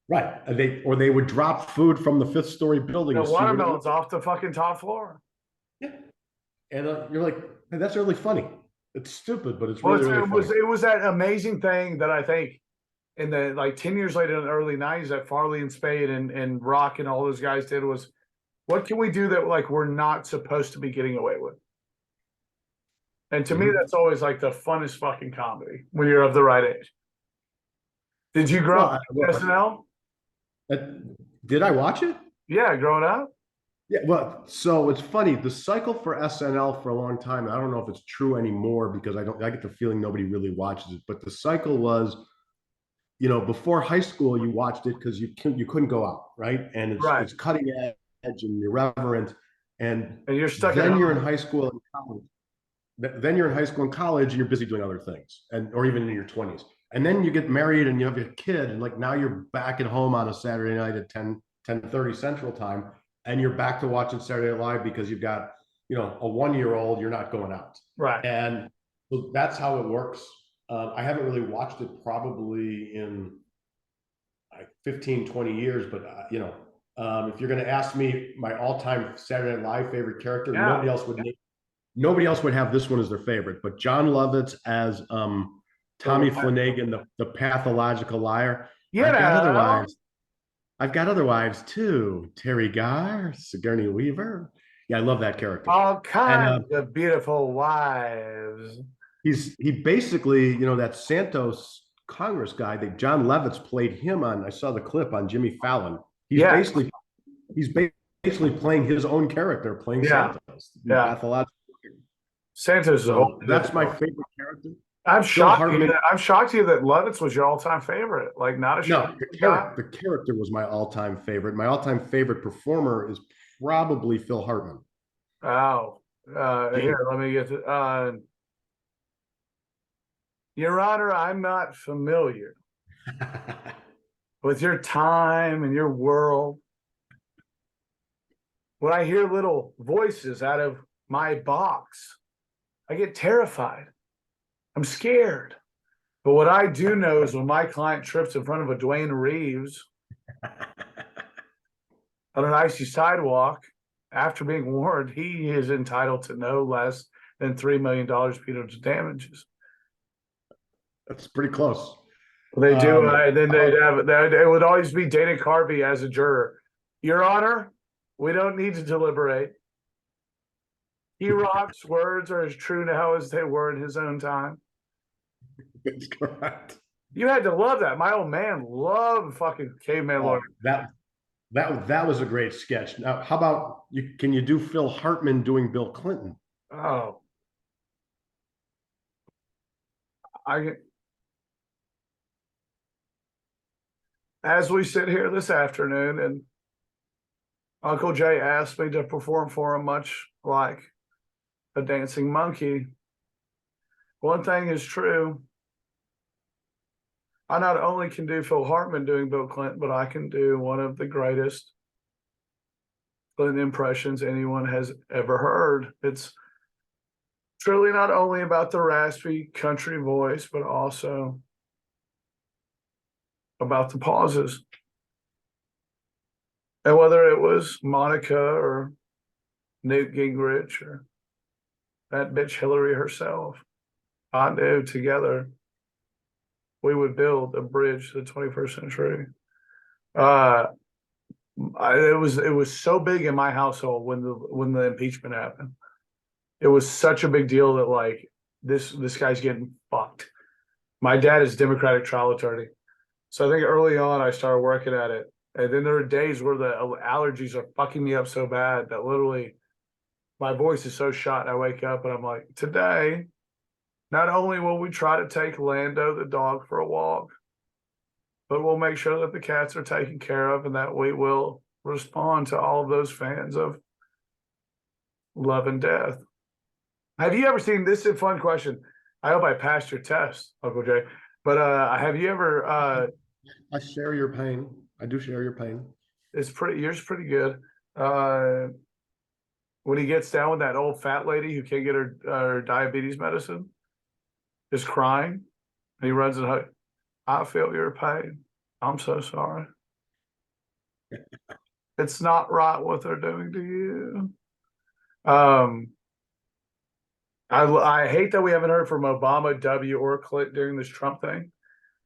Right. They would drop food from the 5th story building. The watermelons off the fucking top floor. Yeah. And you're like, hey, that's really funny. It's stupid, but it's really funny. It was that amazing thing that I think in the 10 years later in the early 90s that Farley and Spade and Rock and all those guys did was, what can we do that we're not supposed to be getting away with? And to me, that's always like the funnest fucking comedy when you're of the right age. Did you grow up on SNL? Did I watch it? Yeah, growing up. Yeah, well, so it's funny. The cycle for SNL for a long time, I don't know if it's true anymore, because I get the feeling nobody really watches it. But the cycle was, before high school, you watched it because you couldn't go out, right? And it's cutting edge and irreverent, and you're stuck. Then you're in high school and college. Then you're in high school and college, and you're busy doing other things, or even in your 20s. And then you get married and you have a kid, and now you're back at home on a Saturday night at 10:30 Central Time, and you're back to watching Saturday Night Live because you've got a 1-year-old. You're not going out, right? And so that's how it works. I haven't really watched it probably in 15, 20 years, but if you're going to ask me my all-time Saturday Night Live favorite character, nobody else would have this one as their favorite, but John Lovitz as Tommy Flanagan, the pathological liar. Yeah, I've got other wives too. Terry Garr, Sigourney Weaver. Yeah, I love that character. All kinds of beautiful wives. He basically, that Santos Congress guy that John Lovitz played him on. I saw the clip on Jimmy Fallon. He's basically playing his own character, playing Santos. Yeah, pathological. Santos. That's my favorite character. I'm shocked you that Lovitz was your all-time favorite. The character was my all-time favorite. My all-time favorite performer is probably Phil Hartman. Oh, here, let me get to. Your Honor, I'm not familiar with your time and your world. When I hear little voices out of my box, I get terrified. I'm scared. But what I do know is when my client trips in front of a Dwayne Reeves on an icy sidewalk, after being warned, he is entitled to no less than $3 million punitive damages. That's pretty close. They do, and then they'd have, it would always be Dana Carvey as a juror. Your Honor, we don't need to deliberate. E-Rock's words are as true now as they were in his own time. That's correct. You had to love that. My old man loved fucking Caveman Lawyer. That was a great sketch. Now, how about can you do Phil Hartman doing Bill Clinton? Oh, as we sit here this afternoon, and Uncle Jay asked me to perform for him, much like a dancing monkey. One thing is true. I not only can do Phil Hartman doing Bill Clinton, but I can do one of the greatest Clinton impressions anyone has ever heard. It's truly not only about the raspy country voice, but also about the pauses. And whether it was Monica or Newt Gingrich or that bitch Hillary herself, I knew together we would build a bridge to the 21st century. It was so big in my household when the impeachment happened. It was such a big deal that like this guy's getting fucked. My dad is Democratic trial attorney, so I think early on I started working at it, and then there are days where the allergies are fucking me up so bad that literally my voice is so shot. I wake up and I'm like, today, not only will we try to take Lando the dog for a walk, but we'll make sure that the cats are taken care of and that we will respond to all of those fans of love and death. Have you ever seen this? Is a fun question. I hope I passed your test, Uncle Jay. But have you ever? I share your pain. I do share your pain. Yours pretty good. When he gets down with that old fat lady who can't get her diabetes medicine, just crying, and he runs and hugs. I feel your pain. I'm so sorry. It's not right what they're doing to you. I hate that we haven't heard from Obama, W, or Clinton during this Trump thing.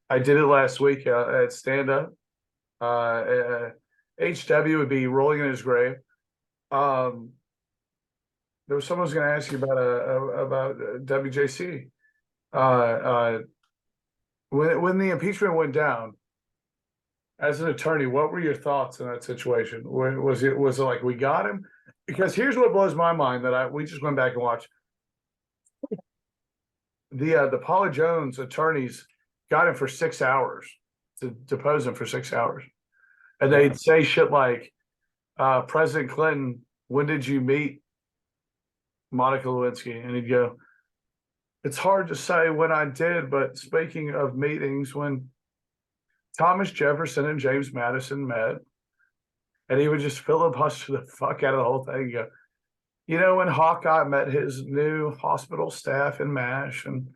I did it last week at stand up. HW would be rolling in his grave. There was someone who's going to ask you about WJC. When the impeachment went down, as an attorney, what were your thoughts in that situation? Was it like we got him? Because here's what blows my mind that we just went back and watched. The Paula Jones attorneys got him for 6 hours to depose him for 6 hours, and they'd say shit like, "President Clinton, when did you meet Monica Lewinsky?" And he'd go, "It's hard to say when I did, but speaking of meetings, when Thomas Jefferson and James Madison met," and he would just filibuster the fuck out of the whole thing. And go, when Hawkeye met his new hospital staff in MASH, and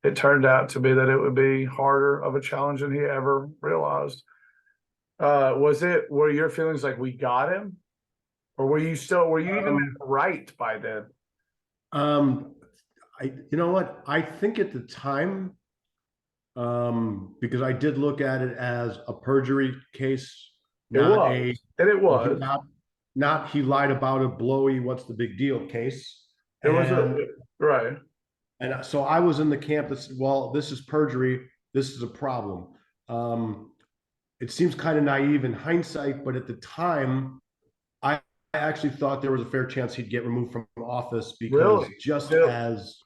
it turned out to be that it would be harder of a challenge than he ever realized. Were your feelings like we got him? Or were you even right by then? You know what? I think at the time, because I did look at it as a perjury case, not he lied about it, blowy, what's the big deal case. Right. And so I was in the camp that said, well, this is perjury, this is a problem. It seems kind of naive in hindsight, but at the time, I actually thought there was a fair chance he'd get removed from office because just as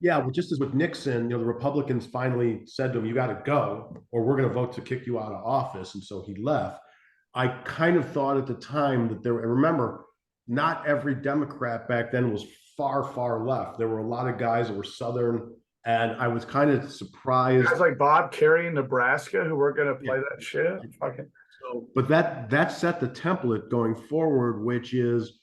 with Nixon, the Republicans finally said to him, you got to go or we're going to vote to kick you out of office. And so he left. I kind of thought at the time that remember, not every Democrat back then was far, far left. There were a lot of guys that were Southern, and I was kind of surprised. Guys like Bob Kerrey in Nebraska who were going to play that shit. But that set the template going forward, which is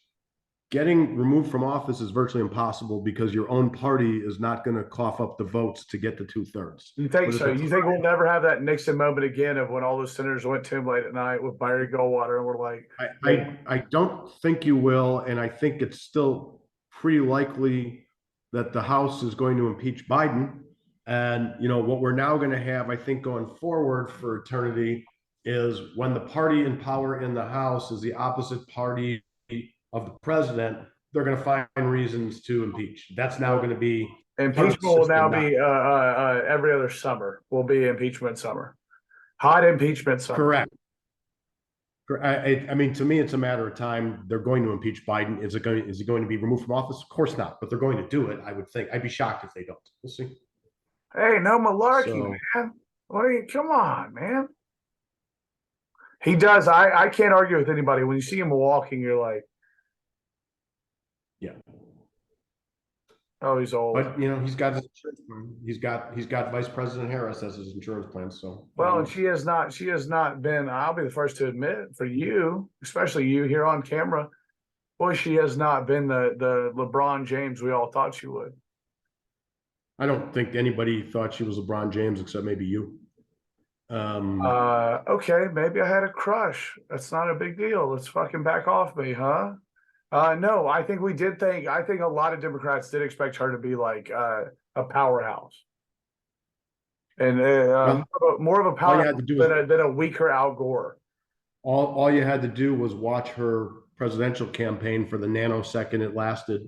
getting removed from office is virtually impossible because your own party is not going to cough up the votes to get to 2/3. You think so? You think we'll never have that Nixon moment again of when all those senators went to him late at night with Barry Goldwater and we're like, I don't think you will, and I think it's still pretty likely that the House is going to impeach Biden. And what we're now going to have, I think, going forward for eternity is when the party in power in the House is the opposite party of the president, they're going to find reasons to impeach. That's now going to be impeachment will now be every other summer will be impeachment summer, hot impeachment summer. Correct. I mean, to me, it's a matter of time. They're going to impeach Biden. Is he going to be removed from office? Of course not, but they're going to do it. I would think. I'd be shocked if they don't. We'll see. Hey, no malarkey, man. Come on, man. He does. I can't argue with anybody. When you see him walking, you're like, yeah. Oh, he's old. But he's got his insurance plan. He's got Vice President Harris as his insurance plan. So well, and she has not been. I'll be the first to admit, for you, especially you here on camera, boy, she has not been the LeBron James we all thought she would. I don't think anybody thought she was LeBron James except maybe you. Okay, maybe I had a crush. That's not a big deal. Let's fucking back off me, huh? No, I think we did think. I think a lot of Democrats did expect her to be like a powerhouse, and more of a powerhouse than a weaker Al Gore. All you had to do was watch her presidential campaign for the nanosecond it lasted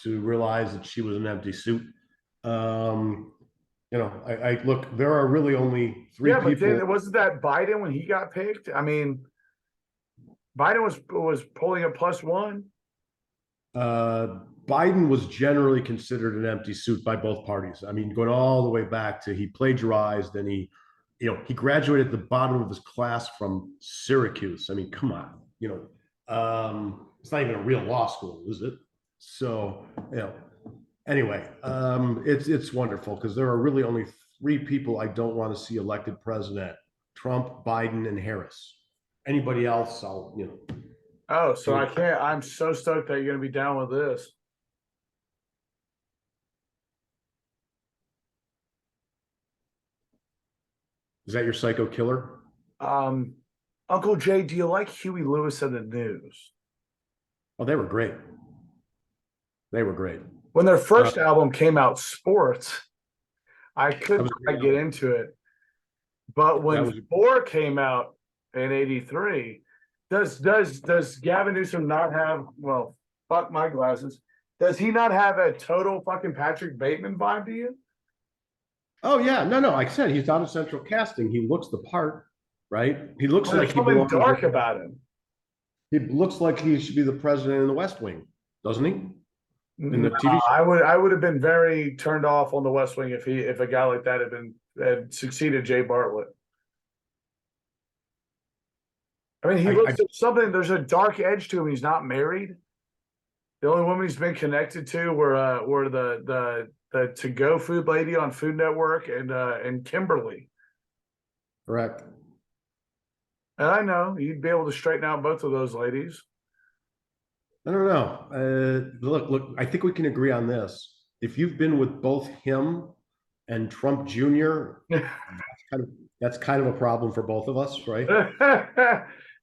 to realize that she was an empty suit. I look. There are really only three people. Yeah, but wasn't that Biden when he got picked? I mean, Biden was polling at +1. Biden was generally considered an empty suit by both parties. I mean, going all the way back to he plagiarized and he graduated at the bottom of his class from Syracuse. I mean, come on, it's not even a real law school, is it? So, anyway, it's wonderful because there are really only three people I don't want to see elected president: Trump, Biden, and Harris. Anybody else, Oh, so I can't. I'm so stoked that you're going to be down with this. Is that your psycho killer? Uncle Jay, do you like Huey Lewis and the News? Oh, they were great. They were great. When their first album came out, Sports, I couldn't quite get into it. But when 4 came out in '83, does Gavin Newsom not have, well, fuck my glasses, does he not have a total fucking Patrick Bateman vibe to you? Oh yeah, no, like I said, he's out of central casting. He looks the part, right? He looks like something dark about him. He looks like he should be the president in the West Wing, doesn't he? In the TV show? I would have been very turned off on the West Wing if a guy like that had succeeded Jay Bartlett. I mean, he looks at something. There's a dark edge to him. He's not married. The only woman he's been connected to were the to-go food lady on Food Network and Kimberly. Correct. And I know you'd be able to straighten out both of those ladies. I don't know. Look. I think we can agree on this. If you've been with both him and Trump Jr., that's kind of a problem for both of us, right?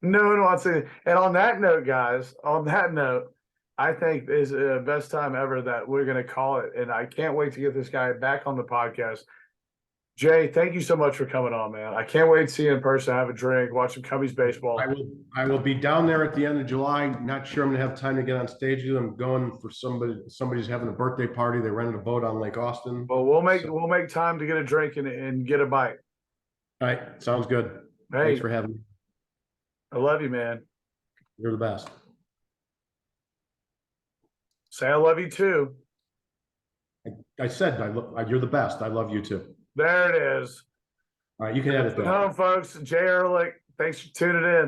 No, I'm saying. And on that note, guys, I think is the best time ever that we're going to call it. And I can't wait to get this guy back on the podcast. Jay, thank you so much for coming on, man. I can't wait to see you in person, have a drink, watch some Cubbies baseball. I will be down there at the end of July. Not sure I'm going to have time to get on stage with them. I'm going for somebody's having a birthday party. They rented a boat on Lake Austin. Well, we'll make time to get a drink and get a bite. All right, sounds good. Hey, thanks for having me. I love you, man. You're the best. Say I love you too. I said you're the best. I love you too. There it is. All right, you can edit that. Home, folks. Jay Ehrlich, thanks for tuning in.